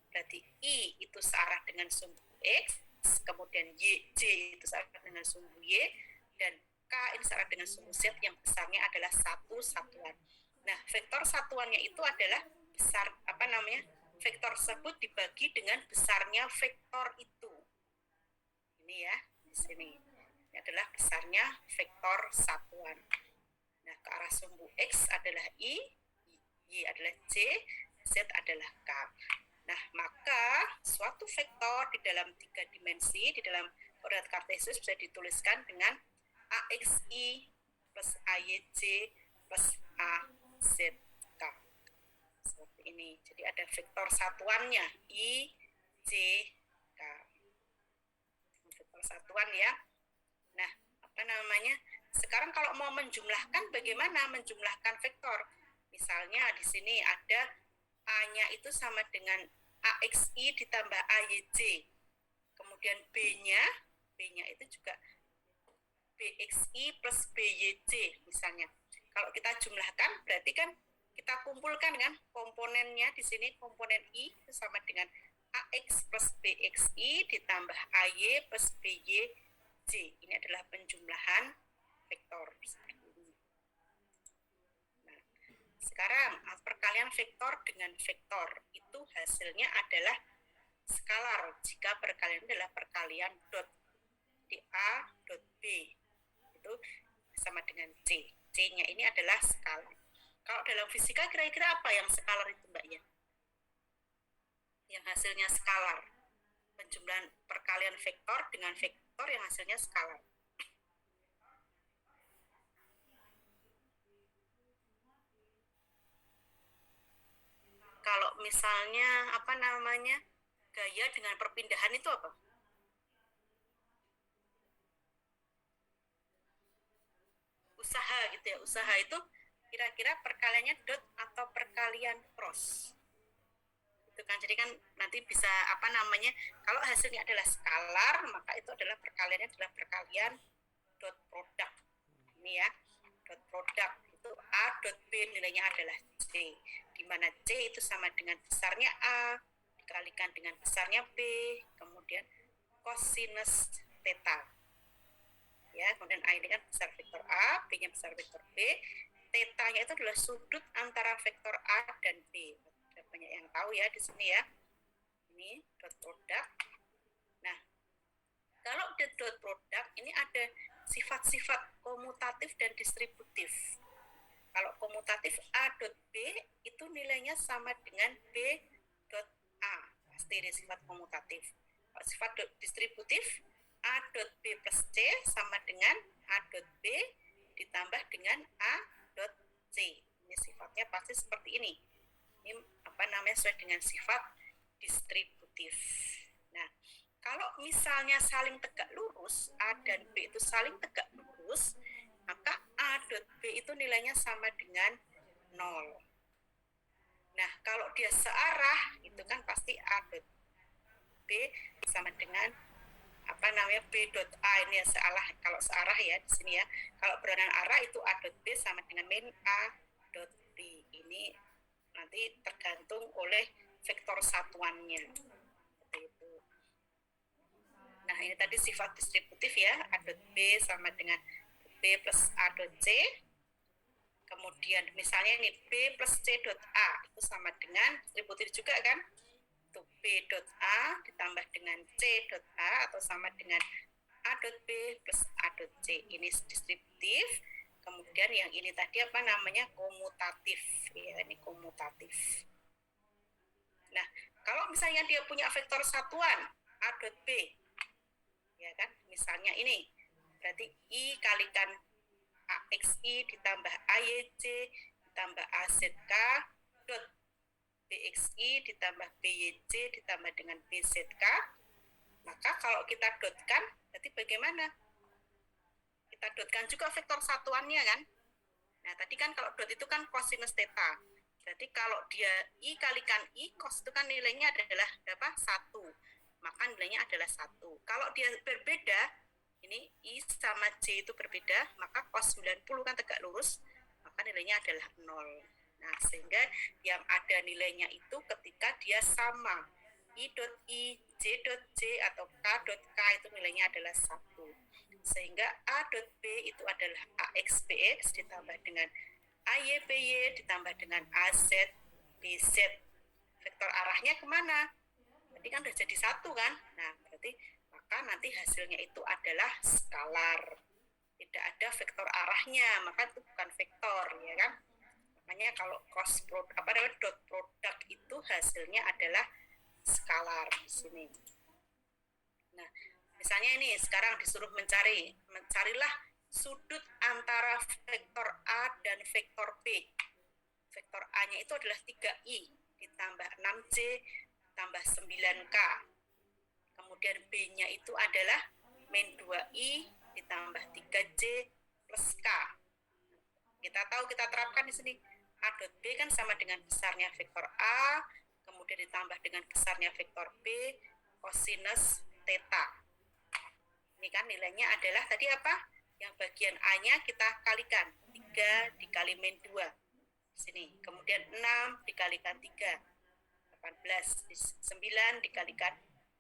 Berarti I itu searah dengan sumbu X, kemudian Y, J itu searah dengan sumbu Y, dan K ini searah dengan sumbu Z yang besarnya adalah satu satuan. Nah, vektor satuannya itu adalah besar, vektor tersebut dibagi dengan besarnya vektor itu. Ini ya, di sini. Ini adalah besarnya vektor satuan. Nah, ke arah sumbu X adalah I, Y adalah J, Z adalah K. Nah, maka suatu vektor di dalam 3 dimensi, di dalam koordinat kartesius bisa dituliskan dengan AXI plus AYJ plus AZK. Seperti ini. Jadi ada vektor satuannya, I, J, K. Vektor satuan ya. Nah, sekarang kalau mau menjumlahkan, bagaimana menjumlahkan vektor? Misalnya di sini ada A-nya itu sama dengan AXI ditambah AYJ. Kemudian B-nya itu juga BXI plus BYJ misalnya. Kalau kita jumlahkan berarti kan kita kumpulkan kan komponennya di sini, komponen I itu sama dengan AX plus BXI ditambah AY plus BYJ. Ini adalah penjumlahan vektor seperti ini. Nah, sekarang perkalian vektor dengan vektor itu hasilnya adalah skalar jika perkalian adalah perkalian dot di A dot B itu sama dengan C. C C-nya ini adalah skalar. Kalau dalam fisika kira-kira apa yang skalar itu Mbak ya? Yang hasilnya skalar. Penjumlahan perkalian vektor dengan vektor yang hasilnya skalar. Kalau misalnya gaya dengan perpindahan itu apa? Usaha gitu ya. Usaha itu kira-kira perkaliannya dot atau perkalian cross. Itu kan, jadi kan nanti bisa kalau hasilnya adalah skalar, maka itu adalah perkaliannya adalah perkalian dot produk. Ini ya, dot produk itu A dot B nilainya adalah C, di mana C itu sama dengan besarnya A dikalikan dengan besarnya B, kemudian cosinus theta. Ya, kemudian A ini kan besar vektor A, B-nya besar vektor B, theta-nya itu adalah sudut antara vektor A dan B. Banyak yang tahu ya di sini ya. Ini dot produk. Nah, kalau the dot product ini ada sifat-sifat komutatif dan distributif. Kalau komutatif A dot B itu nilainya sama dengan B dot A. Pasti ini sifat komutatif. Kalau sifat distributif A dot B plus C sama dengan A dot B ditambah dengan A dot C. Ini sifatnya pasti seperti ini. Ini sesuai dengan sifat distributif. Nah, kalau misalnya saling tegak lurus, A dan B itu saling tegak lurus, maka A dot B itu nilainya sama dengan 0. Nah, kalau dia searah, itu kan pasti A dot B sama dengan B dot A. Ini ya kalau searah ya di sini ya. Kalau berlawanan arah itu A dot B sama dengan min A dot B. Ini nanti tergantung oleh vektor satuannya. Seperti itu. Nah, ini tadi sifat distributif ya, A dot B sama dengan B plus A dot C. Kemudian misalnya ini B plus C dot A itu sama dengan distributif juga kan? Itu B dot A ditambah dengan C dot A atau sama dengan A dot B plus A dot C. Ini distributif. Kemudian yang ini tadi komutatif. Ya, ini komutatif. Nah, kalau misalnya dia punya vektor satuan A dot B, ya kan? Misalnya ini, berarti I kalikan AXI ditambah AYC ditambah AZK dot BXI ditambah BYC ditambah dengan BZK. Maka kalau kita dotkan, berarti bagaimana? Kita dotkan juga vektor satuannya kan? Nah, tadi kan kalau dot itu kan cosinus theta. Berarti kalau dia I kalikan I, cos itu kan nilainya adalah berapa? 1. Maka nilainya adalah 1. Kalau dia berbeda, ini I sama J itu berbeda, maka cos 90 kan tegak lurus, maka nilainya adalah 0. Nah, sehingga yang ada nilainya itu ketika dia sama. I dot I, J dot J, atau K dot K itu nilainya adalah 1. Sehingga A dot B itu adalah AXBX ditambah dengan AYBY ditambah dengan AZ BZ. Vektor arahnya kemana? Berarti kan sudah jadi 1 kan? Nah, berarti maka nanti hasilnya itu adalah skalar. Tidak ada vektor arahnya, maka itu bukan vektor, ya kan? Makanya kalau dot product itu hasilnya adalah skalar di sini. Nah, misalnya ini sekarang disuruh mencarilah sudut antara vektor A dan vektor B. Vektor A-nya itu adalah 3I ditambah 6J tambah 9K. Kemudian B-nya itu adalah min 2I ditambah 3J plus K. Kita tahu, kita terapkan di sini. A dot B kan sama dengan besarnya vektor A, kemudian ditambah dengan besarnya vektor B, cosinus theta. Ini kan nilainya adalah tadi apa? Yang bagian A-nya kita kalikan. 3 dikali min 2. Di sini. Kemudian 6 dikalikan 3. 18. 9 dikalikan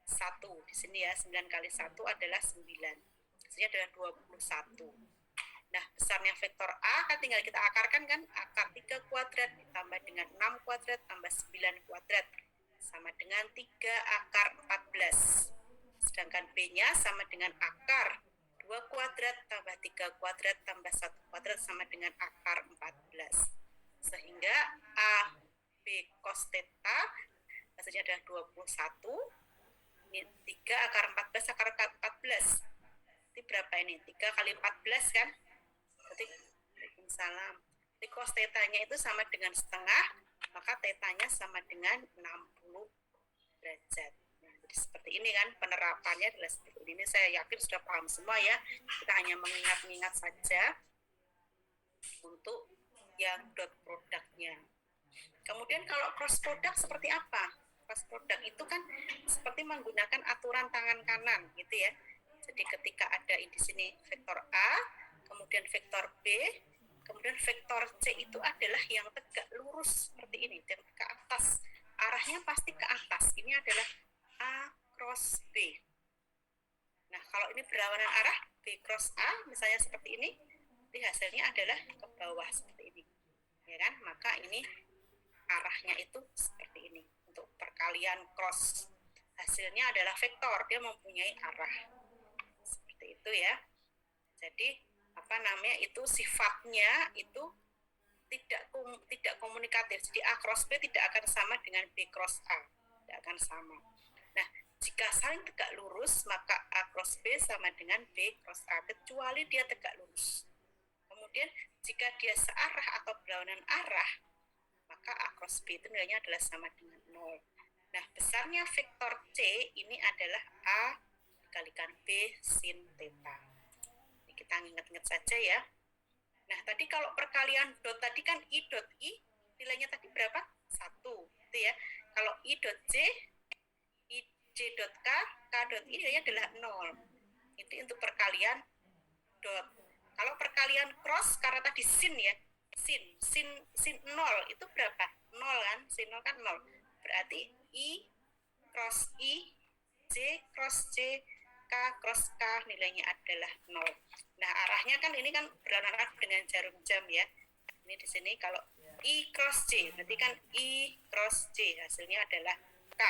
1. Di sini ya, 9 kali 1 adalah 9. Hasilnya adalah 21. Nah, besarnya vektor A kan tinggal kita akarkan kan, akar 3 kuadrat ditambah dengan 6 kuadrat tambah 9 kuadrat sama dengan 3 akar 14. Sedangkan B-nya sama dengan akar 2 kuadrat tambah 3 kuadrat tambah 1 kuadrat sama dengan akar 14. Sehingga A B cos theta hasilnya adalah 21. Ini 3 akar 14 akar 14. Ini berapa ini? 3 kali 14 kan? Berarti Waalaikumsalam. Jadi cos theta-nya itu sama dengan setengah, maka theta-nya sama dengan 60 derajat. Nah, jadi seperti ini kan penerapannya adalah seperti ini. Saya yakin sudah paham semua ya. Kita hanya mengingat-ingat saja untuk yang dot produknya. Kemudian kalau cross product seperti apa? Cross product itu kan seperti menggunakan aturan tangan kanan gitu ya. Jadi ketika ada di sini vektor A, kemudian vektor B, kemudian vektor C itu adalah yang tegak lurus seperti ini dan ke atas. Arahnya pasti ke atas. Ini adalah A cross B. Nah, kalau ini berlawanan arah B cross A, misalnya seperti ini, nanti hasilnya adalah ke bawah seperti ini. Ya kan? Maka ini arahnya itu seperti ini. Untuk perkalian cross, hasilnya adalah vektor, dia mempunyai arah. Seperti itu ya. Jadi, itu sifatnya itu tidak komunikatif. Jadi A cross B tidak akan sama dengan B cross A. Tidak akan sama. Nah, jika saling tegak lurus, maka A cross B sama dengan B cross A, kecuali dia tegak lurus. Kemudian, jika dia searah atau berlawanan arah, maka A cross B itu nilainya adalah sama dengan 0. Nah, besarnya vektor C ini adalah A dikalikan B sin theta. Ini kita ingat-ingat saja ya. Nah, tadi kalau perkalian dot tadi kan I dot I, nilainya tadi berapa? 1. Gitu ya. Kalau I dot J, I J dot K, K dot I nilainya adalah 0. Itu untuk perkalian dot. Kalau perkalian cross, karena tadi sin ya, sin 0 itu berapa? 0 kan? Sin 0 kan 0. Berarti I cross I, J cross J, K cross K nilainya adalah 0. Nah, arahnya kan ini kan berlawanan arah dengan jarum jam ya. Ini di sini kalau I cross J, berarti kan I cross J hasilnya adalah K.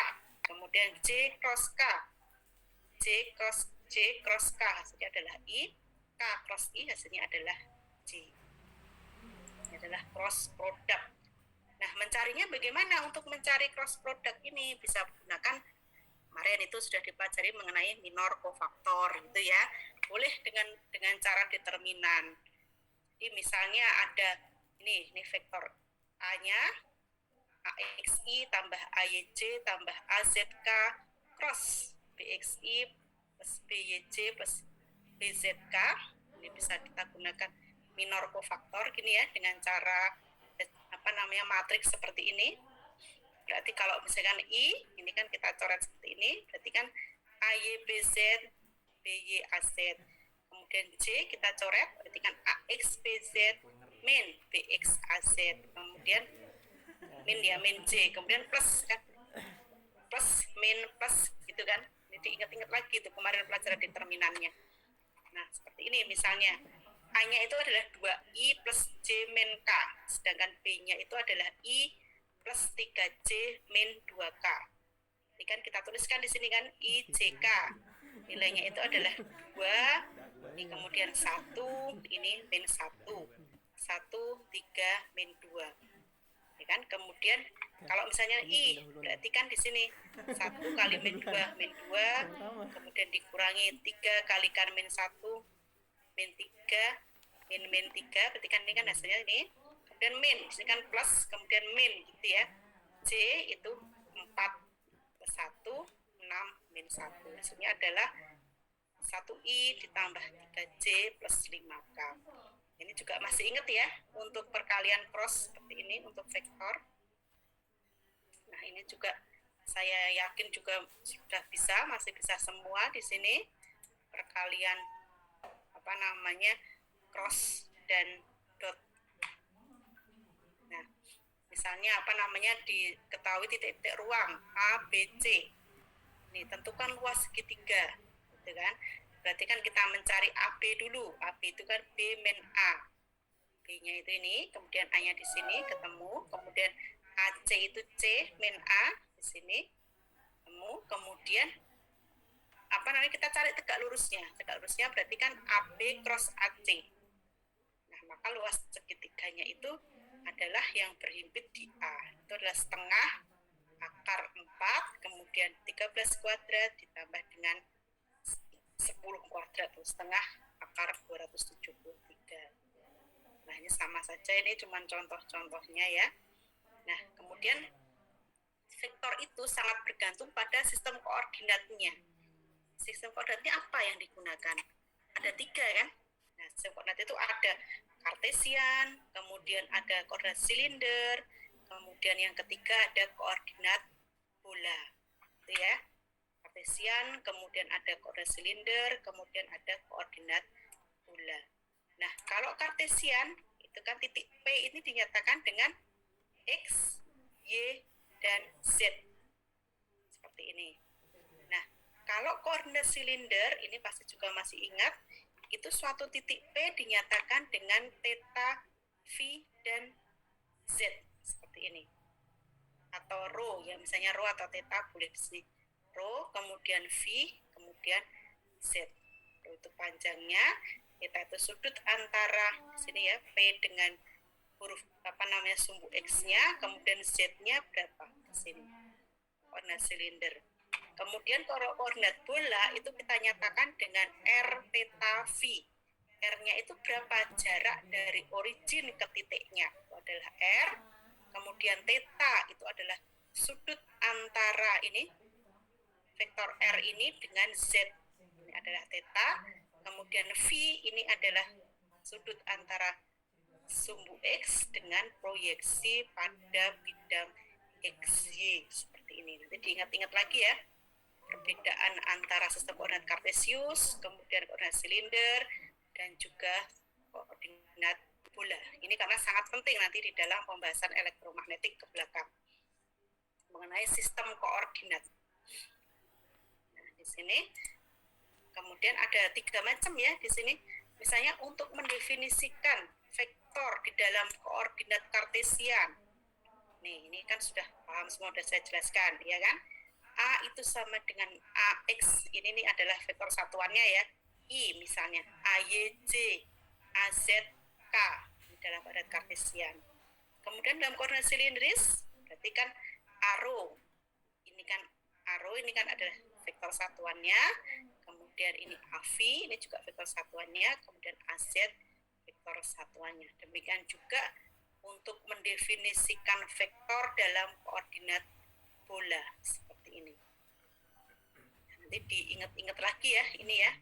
Kemudian J cross K, J cross K hasilnya adalah I, K cross I hasilnya adalah J. Ini adalah cross product. Nah, mencarinya bagaimana? Untuk mencari cross product ini bisa menggunakan, kemarin itu sudah dipelajari mengenai minor kofaktor gitu ya. Boleh dengan cara determinan. Jadi misalnya ada ini vektor A-nya AXI tambah AYJ tambah AZK cross BXI plus BYJ plus BZK. Ini bisa kita gunakan minor kofaktor gini ya, dengan cara matriks seperti ini. Berarti kalau misalkan I, ini kan kita coret seperti ini, berarti kan AYBZ, BYAZ. Kemudian J kita coret, berarti kan AXBZ, min BXAZ. Kemudian min ya, min J. Kemudian plus kan, plus, min, plus, gitu kan. Ini diingat-ingat lagi tuh kemarin pelajaran determinannya. Nah, seperti ini misalnya. A-nya itu adalah 2I plus J min K, sedangkan B-nya itu adalah I plus 3J min 2K. Ini kan kita tuliskan di sini kan IJK. Nilainya itu adalah 2, ini kemudian 1, ini min 1. 1, 3, min 2. Ya kan? Kemudian kalau misalnya I, berarti kan di sini 1 kali min 2, min 2, kemudian dikurangi 3 kalikan min 1, min 3, min 3, berarti kan ini kan hasilnya ini. Kemudian min, ini kan plus, kemudian min gitu ya. J itu 4 plus 1, 6, min 1. Hasilnya adalah 1I ditambah 3J plus 5K. Ini juga masih ingat ya, untuk perkalian cross seperti ini, untuk vektor. Nah, ini juga saya yakin juga sudah bisa, masih bisa semua di sini. Perkalian cross dan dot. Nah, misalnya diketahui titik-titik ruang A, B, C. Nih, tentukan luas segitiga, gitu kan? Berarti kan kita mencari AB dulu. AB itu kan B min A. B-nya itu ini, kemudian A-nya di sini ketemu, kemudian AC itu C min A di sini ketemu, kemudian apa namanya, kita cari tegak lurusnya. Tegak lurusnya berarti kan AB cross AC. Nah, maka luas segitiganya itu adalah yang berhimpit di A. Itu adalah setengah akar 4, kemudian 13 kuadrat ditambah dengan 10 kuadrat, setengah akar 273. Nah, ini sama saja, ini cuma contoh-contohnya ya. Nah, kemudian vektor itu sangat bergantung pada sistem koordinatnya. Sistem koordinatnya apa yang digunakan? Ada 3 kan? Nah, sistem koordinat itu ada Kartesian, kemudian ada koordinat silinder, kemudian yang ketiga ada koordinat bola. Itu ya. Kartesian, kemudian ada koordinat silinder, kemudian ada koordinat bola. Nah, kalau Kartesian itu kan titik P ini dinyatakan dengan X, Y, dan Z. Seperti ini. Nah, kalau koordinat silinder, ini pasti juga masih ingat, itu suatu titik P dinyatakan dengan theta, V, dan Z. Seperti ini. Atau rho, ya misalnya rho atau theta boleh di sini. Rho, kemudian V, kemudian Z. Rho itu panjangnya, theta itu sudut antara sini ya, P dengan huruf sumbu X-nya, kemudian Z-nya berapa di sini. Koordinat silinder. Kemudian kalau koordinat bola itu kita nyatakan dengan R theta V. R-nya itu berapa jarak dari origin ke titiknya. Itu adalah R. Kemudian theta itu adalah sudut antara ini vektor R ini dengan Z. Ini adalah theta. Kemudian V ini adalah sudut antara sumbu X dengan proyeksi pada bidang XY. Seperti ini. Nanti diingat-ingat lagi ya. Perbedaan antara sistem koordinat Kartesius, kemudian koordinat silinder, dan juga koordinat bola. Ini karena sangat penting nanti di dalam pembahasan elektromagnetik ke belakang mengenai sistem koordinat. Nah, di sini kemudian ada 3 macam ya di sini. Misalnya untuk mendefinisikan vektor di dalam koordinat Kartesian. Nih, ini kan sudah paham semua, sudah saya jelaskan, ya kan? A itu sama dengan AX, ini nih adalah vektor satuannya ya. I misalnya, AYJ, AZK di dalam koordinat Kartesian. Kemudian dalam koordinat silindris, berarti kan arrow. Ini kan arrow, ini kan adalah vektor satuannya. Kemudian ini AV, ini juga vektor satuannya. Kemudian AZ, vektor satuannya. Demikian juga untuk mendefinisikan vektor dalam koordinat bola seperti ini. Nanti diingat-ingat lagi ya, ini ya,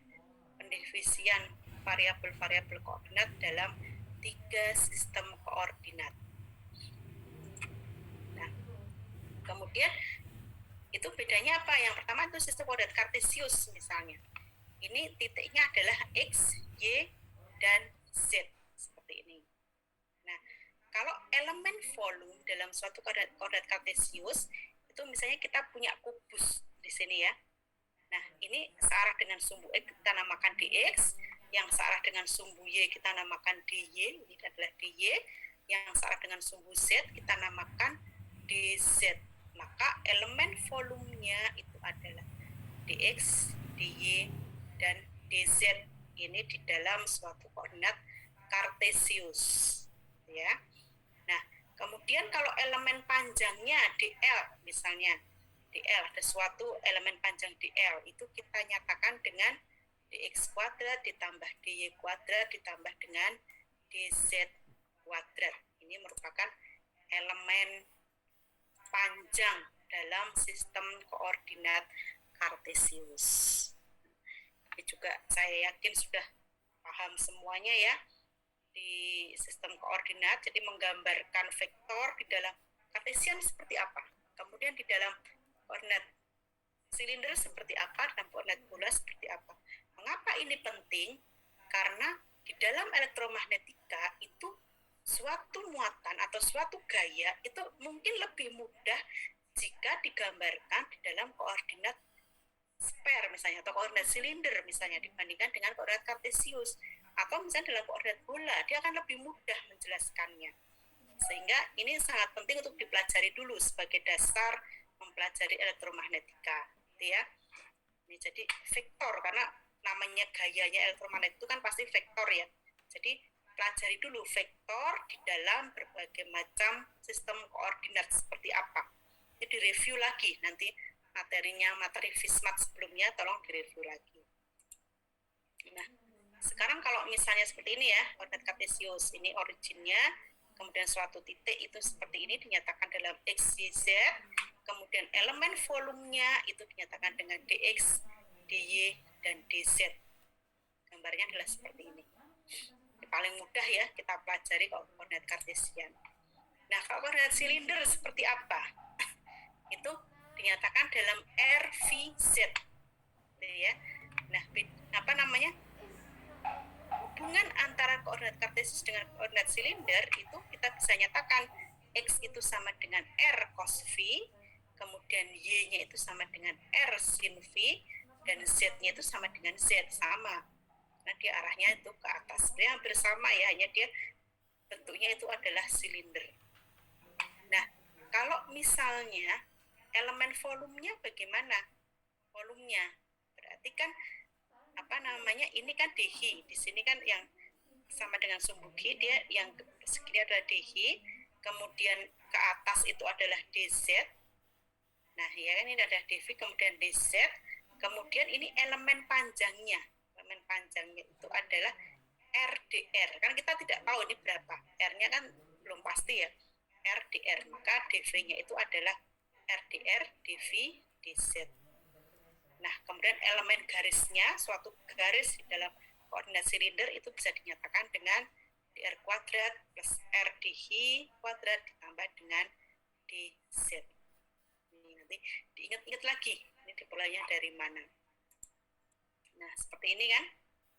pendefinisian variabel-variabel koordinat dalam 3 sistem koordinat. Nah, kemudian itu bedanya apa? Yang pertama itu sistem koordinat Kartesius misalnya. Ini titiknya adalah X, Y, dan Z seperti ini. Nah, kalau elemen volume dalam suatu koordinat Kartesius itu misalnya kita punya kubus di sini ya. Nah, ini searah dengan sumbu X kita namakan dx, yang searah dengan sumbu Y kita namakan dy, ini adalah dy, yang searah dengan sumbu Z kita namakan dz. Maka elemen volumenya itu adalah dx, dy, dan dz. Ini di dalam suatu koordinat Kartesius, ya. Nah, kemudian kalau elemen panjangnya dl misalnya, dl ada suatu elemen panjang dl, itu kita nyatakan dengan dx kuadrat ditambah dy kuadrat ditambah dengan dz kuadrat. Ini merupakan elemen panjang dalam sistem koordinat Kartesius. Ini juga saya yakin sudah paham semuanya ya di sistem koordinat. Jadi menggambarkan vektor di dalam Kartesian seperti apa, kemudian di dalam koordinat silinder seperti apa, dan koordinat bola seperti apa. Mengapa ini penting? Karena di dalam elektromagnetika itu suatu muatan atau suatu gaya itu mungkin lebih mudah jika digambarkan di dalam koordinat sphere misalnya, atau koordinat silinder misalnya, dibandingkan dengan koordinat Kartesius. Atau misalnya dalam koordinat bola, dia akan lebih mudah menjelaskannya. Sehingga ini sangat penting untuk dipelajari dulu sebagai dasar mempelajari elektromagnetika, gitu ya. Ini jadi vektor, karena namanya gayanya elektromagnet itu kan pasti vektor ya. Jadi pelajari dulu vektor di dalam berbagai macam sistem koordinat seperti apa. Jadi review lagi nanti materinya, materi FISMAT sebelumnya tolong direview lagi. Nah, sekarang kalau misalnya seperti ini ya, koordinat kartesius, ini originnya, kemudian suatu titik itu seperti ini dinyatakan dalam x, y, z, kemudian elemen volumenya itu dinyatakan dengan dx, dy, dan dz. Gambarnya adalah seperti ini. Ini paling mudah ya kita pelajari koordinat kartesian. Nah, kalau koordinat silinder seperti apa? Itu dinyatakan dalam RVZ. Ya. Nah, apa namanya? Hubungan antara koordinat kartesius dengan koordinat silinder itu kita bisa nyatakan x itu sama dengan r cos v, kemudian y-nya itu sama dengan r sin v, dan z-nya itu sama dengan z, sama. Nah, dia arahnya itu ke atas. Dia hampir sama ya, hanya dia bentuknya itu adalah silinder. Nah, kalau misalnya elemen volumenya bagaimana? Volumenya berarti kan apa namanya? Ini kan dh. Di sini kan yang sama dengan sumbu G, dia yang segini adalah dh, kemudian ke atas itu adalah dz. Nah, ya kan ini ada dv, kemudian dz, kemudian ini elemen panjangnya. Elemen panjangnya itu adalah rdr. Kan kita tidak tahu ini berapa. R-nya kan belum pasti ya. rdr, maka dv-nya itu adalah rdr, dv, dz. Nah, kemudian elemen garisnya, suatu garis di dalam koordinat silinder itu bisa dinyatakan dengan dr kuadrat plus r dh kuadrat ditambah dengan dz. Ini nanti diingat-ingat lagi, ini dimulainya dari mana. Nah, seperti ini kan,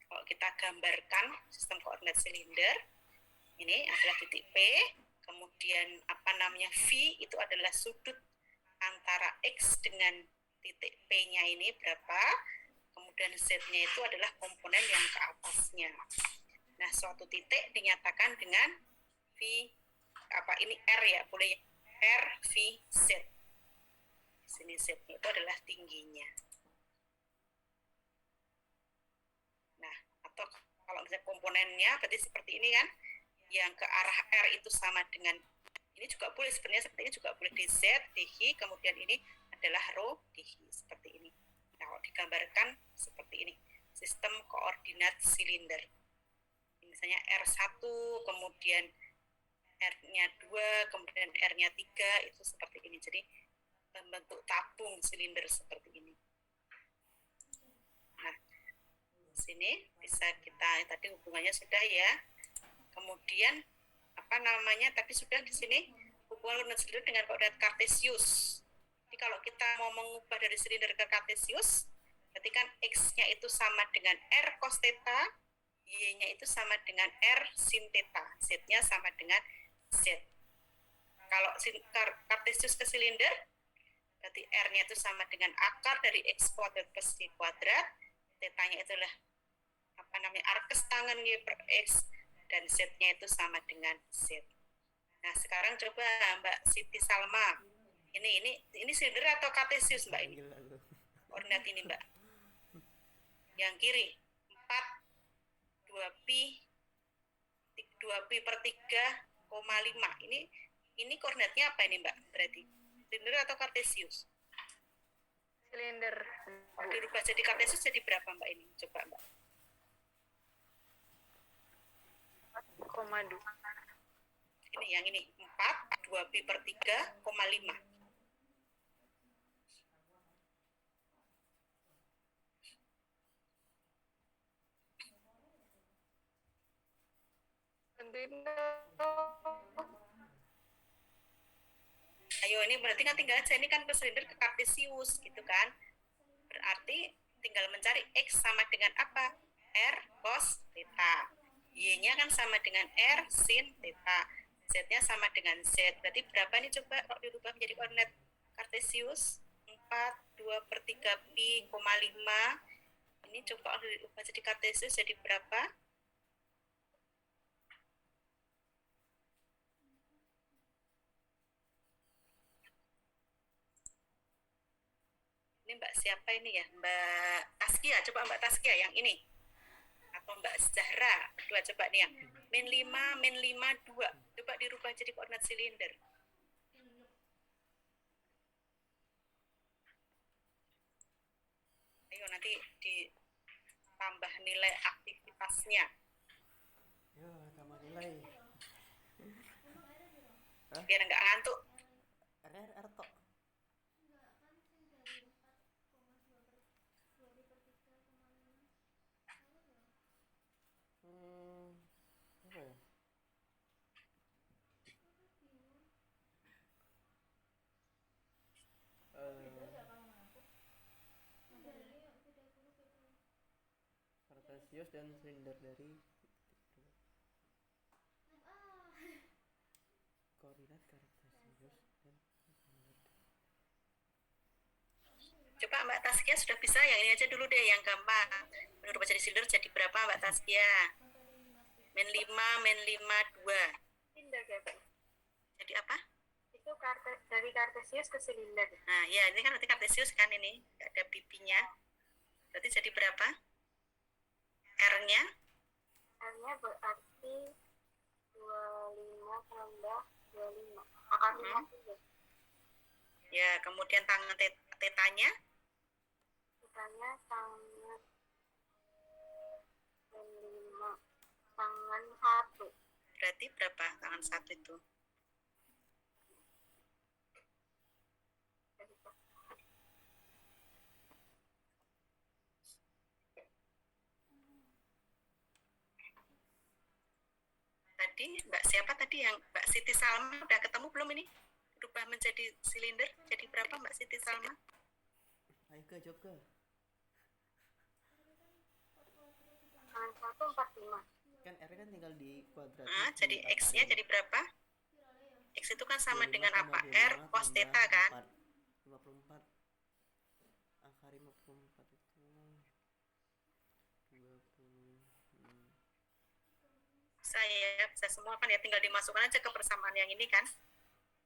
kalau kita gambarkan sistem koordinat silinder, ini adalah titik P, kemudian apa namanya V itu adalah sudut antara X dengan titik P-nya ini berapa, kemudian Z-nya itu adalah komponen yang ke atasnya. Nah, suatu titik dinyatakan dengan V, ini R ya, boleh R, V, Z. Di sini Z-nya itu adalah tingginya. Nah, atau kalau misalnya komponennya berarti seperti ini kan, yang ke arah R itu sama dengan, ini juga boleh sebenarnya, seperti ini juga boleh dz, dh, kemudian ini adalah rho dh, seperti ini. Nah, kalau digambarkan seperti ini, sistem koordinat silinder. Misalnya R1, kemudian R-nya 2, kemudian R-nya 3, itu seperti ini. Jadi, membentuk tabung silinder seperti ini. Nah, sini bisa kita, tadi hubungannya sudah ya. Kemudian, apa namanya, tadi sudah di sini, hubungan koordinat silinder dengan koordinat kartesius. Jadi kalau kita mau mengubah dari silinder ke kartesius, berarti kan X-nya itu sama dengan R cos theta, Y-nya itu sama dengan R sin theta, Z-nya sama dengan Z. Kalau kartesius ke silinder, berarti R-nya itu sama dengan akar dari X kuadrat plus Y kuadrat, theta-nya itulah apa namanya, arkes tangen Y per X, dan Z-nya itu sama dengan Z. Nah, sekarang coba Mbak Siti Salma. Ini silinder atau kartesius, Mbak ini? Koordinat ini, Mbak. Yang kiri 4 2pi 2pi per 3,5. Ini koordinatnya apa ini, Mbak? Berarti silinder atau kartesius? Silinder. Kalau dirubah jadi kartesius jadi berapa, Mbak ini? Coba, Mbak. 4,2. Ini yang ini 4 2pi per 3,5. Ayo, ini berarti kan tinggal aja, ini kan ke silinder ke kartesius gitu kan. Berarti tinggal mencari X sama dengan apa? R cos theta. Y-nya kan sama dengan R sin theta. Z-nya sama dengan Z. Berarti berapa nih coba kalau dirubah menjadi koordinat kartesius? 4 2 per 3 pi, 5. Ini coba kalau dirubah jadi kartesius jadi berapa? Ini Mbak siapa ini ya? Mbak Taskia, coba Mbak Taskia yang ini. Atau Mbak Zahra, dua coba nih yang min 5, min 5, 2. Coba dirubah jadi koordinat silinder. Ayo nanti ditambah nilai aktivitasnya. Ya, tambah nilai. Biar nggak ngantuk. R tok. Apa ya? Kartesius dan silinder dari koordinat Kartesius dan silinder. Coba Mbak Taskia sudah bisa, yang ini aja dulu deh, yang gampang. Menurut jadi silinder jadi berapa Mbak Taskia? Min 5, min 5, 2. Silinder ya, Pak. Jadi apa? Itu dari Kartesius ke silinder. Nah ya, ini kan nanti Kartesius kan ini, nggak ada pipinya. Berarti jadi berapa? R-nya? R-nya berarti 25 tambah 25. Akar 50. Ya, kemudian tangan tetanya? Misalnya tangan 5, tangan 1. Berarti berapa tangan 1 itu? Tadi Mbak siapa tadi yang Mbak Siti Salma udah ketemu belum ini? Berubah menjadi silinder, jadi berapa Mbak Siti Salma? Ayo ke jawab ke. Tangan 1 45. Kan R kan tinggal di kuadrat. Jadi X-nya jadi berapa? X itu kan sama 25 dengan apa? tambah R 25 cos tambah theta kan? 54. Angka 54 itu 20. Bisa semua kan ya, tinggal dimasukkan aja ke persamaan yang ini kan.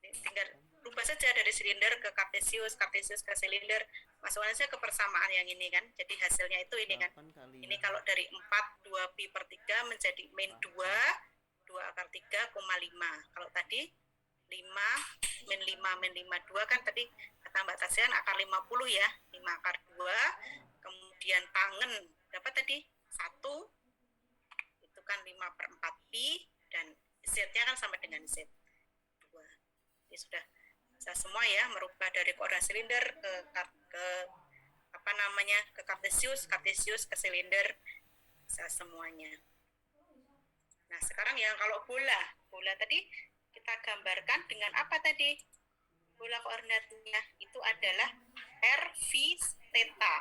Tinggal rubah saja dari silinder ke Kartesius, Kartesius ke silinder, masukkan aja ke persamaan yang ini kan. Jadi hasilnya itu ini kan. 8 kali Ini kalau dari 4, 2 pi per 3 menjadi min 2, 2 akar 3,5. Kalau tadi 5, min 5, min 5, 2 kan tadi kata Mbak Tasya akar 50 ya, 5 akar 2, kemudian tangen, dapat tadi 1, itu kan 5 per 4 pi, dan Z-nya kan sama dengan Z. 2. Ini sudah bisa semua ya, merubah dari koordinat silinder ke apa namanya, ke Kartesius, Kartesius ke silinder, bisa semuanya. Nah, sekarang yang kalau bola tadi kita gambarkan dengan apa tadi? Bola koordinatnya itu adalah R V theta.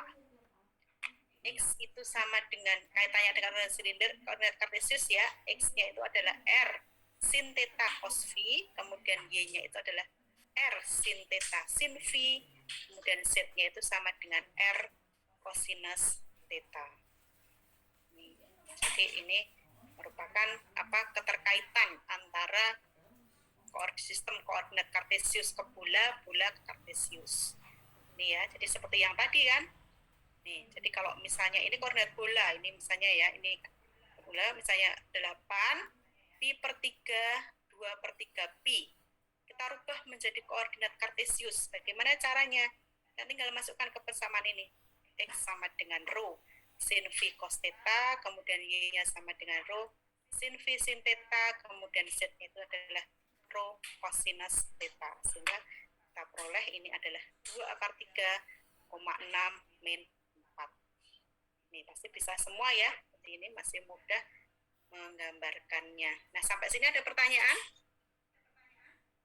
X itu sama dengan, kaitannya dengan koordinat silinder, koordinat Kartesius ya, X-nya itu adalah R sin theta cos V, kemudian Y-nya itu adalah R sin theta sin V, kemudian Z-nya itu sama dengan R cosinus theta. Jadi ini merupakan keterkaitan antara sistem koordinat Kartesius ke bola ke Kartesius. Nih ya, jadi seperti yang tadi kan. Nih, jadi kalau misalnya ini koordinat bola, ini misalnya ya, ini bola misalnya 8 pi per 3, 2 per 3 pi. Kita rubah menjadi koordinat Kartesius. Bagaimana caranya? Kita tinggal masukkan ke persamaan ini. X sama dengan rho sin V cos theta, kemudian Y-nya sama dengan rho sin V sin theta, kemudian Z-nya itu adalah rho cosinus theta. Sehingga kita peroleh ini adalah 2 akar 3,6 min 4. Ini pasti bisa semua ya. Jadi ini masih mudah menggambarkannya. Nah, sampai sini ada pertanyaan?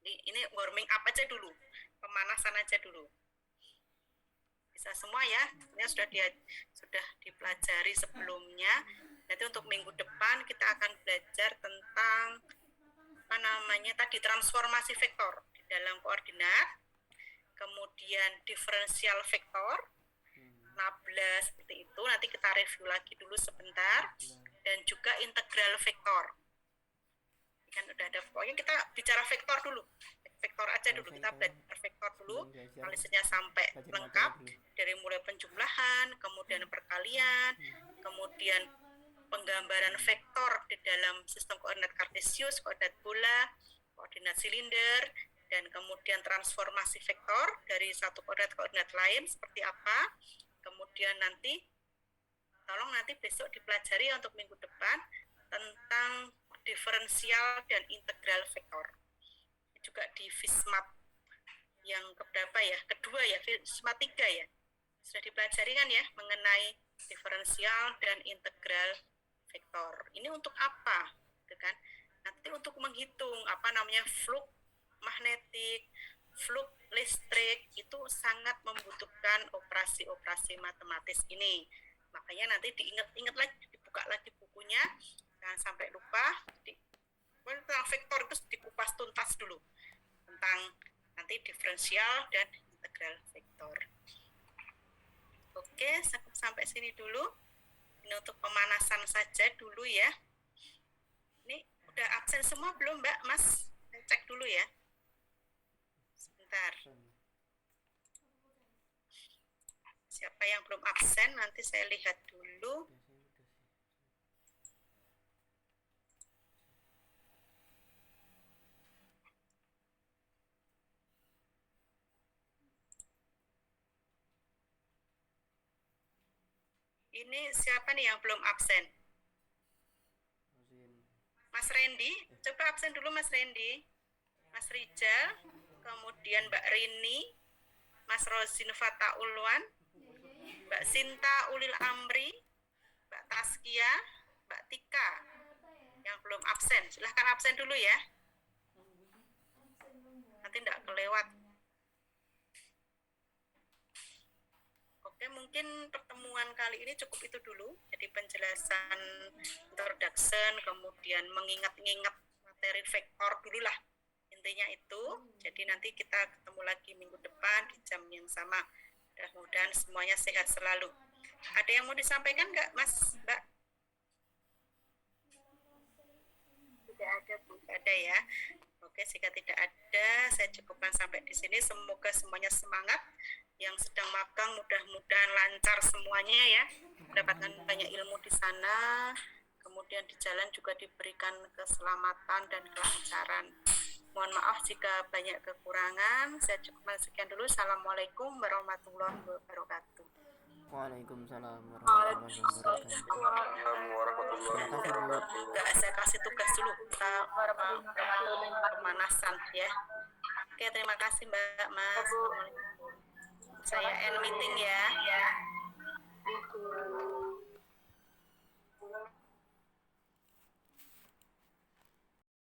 Ini warming up aja dulu. Pemanasan aja dulu. Bisa semua ya. Ini sudah dipelajari sebelumnya. Nanti untuk minggu depan kita akan belajar tentang tadi transformasi vektor di dalam koordinat, kemudian diferensial vektor, nabla seperti itu. Nanti kita review lagi dulu sebentar, dan juga integral vektor. Kan udah ada, pokoknya kita bicara vektor dulu. vektor aja dulu. Kita belajar vektor dulu, analisisnya sampai lengkap, dari mulai penjumlahan, kemudian perkalian, kemudian penggambaran vektor di dalam sistem koordinat kartesius, koordinat bola, koordinat silinder, dan kemudian transformasi vektor dari satu koordinat ke koordinat lain seperti apa. Kemudian nanti tolong nanti besok dipelajari untuk minggu depan tentang diferensial dan integral vektor. Juga di FISMAT yang keberapa ya? Kedua ya, FISMAT 3 ya. Sudah dipelajari kan ya mengenai diferensial dan integral vektor. Ini untuk apa? Gitu kan? Nanti untuk menghitung apa namanya flux magnetik, flux listrik, itu sangat membutuhkan operasi-operasi matematis ini. Makanya nanti diingat-ingat lagi, dibuka lagi bukunya, jangan sampai lupa. Tentang vektor itu dikupas tuntas dulu, tentang nanti diferensial dan integral vektor. Oke, sampai sini dulu. Ini untuk pemanasan saja dulu ya. Ini udah absen semua belum Mbak, Mas? Cek dulu ya. Sebentar. Siapa yang belum absen, nanti saya lihat dulu. Ini siapa nih yang belum absen? Mas Randy, coba absen dulu Mas Randy. Mas Rijal, kemudian Mbak Rini, Mas Rozin Fata Ulwan, Mbak Sinta Ulil Amri, Mbak Taskia, Mbak Tika. Yang belum absen, silahkan absen dulu ya. Nanti tidak kelewat. Oke, mungkin pertemuan kali ini cukup itu dulu. Jadi penjelasan introduction, kemudian mengingat-ingat materi vektor dulu lah. Intinya itu. Jadi nanti kita ketemu lagi minggu depan di jam yang sama. Mudah-mudahan semuanya sehat selalu. Ada yang mau disampaikan nggak, Mas, Mbak? Tidak ada, Bu. Tidak ada ya. Oke, jika tidak ada, saya cukupkan sampai di sini. Semoga semuanya semangat. Yang sedang magang mudah-mudahan lancar semuanya ya, mendapatkan banyak ilmu di sana, kemudian di jalan juga diberikan keselamatan dan kelancaran. Mohon maaf jika banyak kekurangan. Saya cukupkan sekian dulu. Assalamualaikum warahmatullahi wabarakatuh. Waalaikumsalam warahmatullahi wabarakatuh. Terima kasih Bu. Enggak, saya kasih tugas dulu kita pemanasan ya. Oke, terima kasih Mbak Mas. Saya end meeting ya.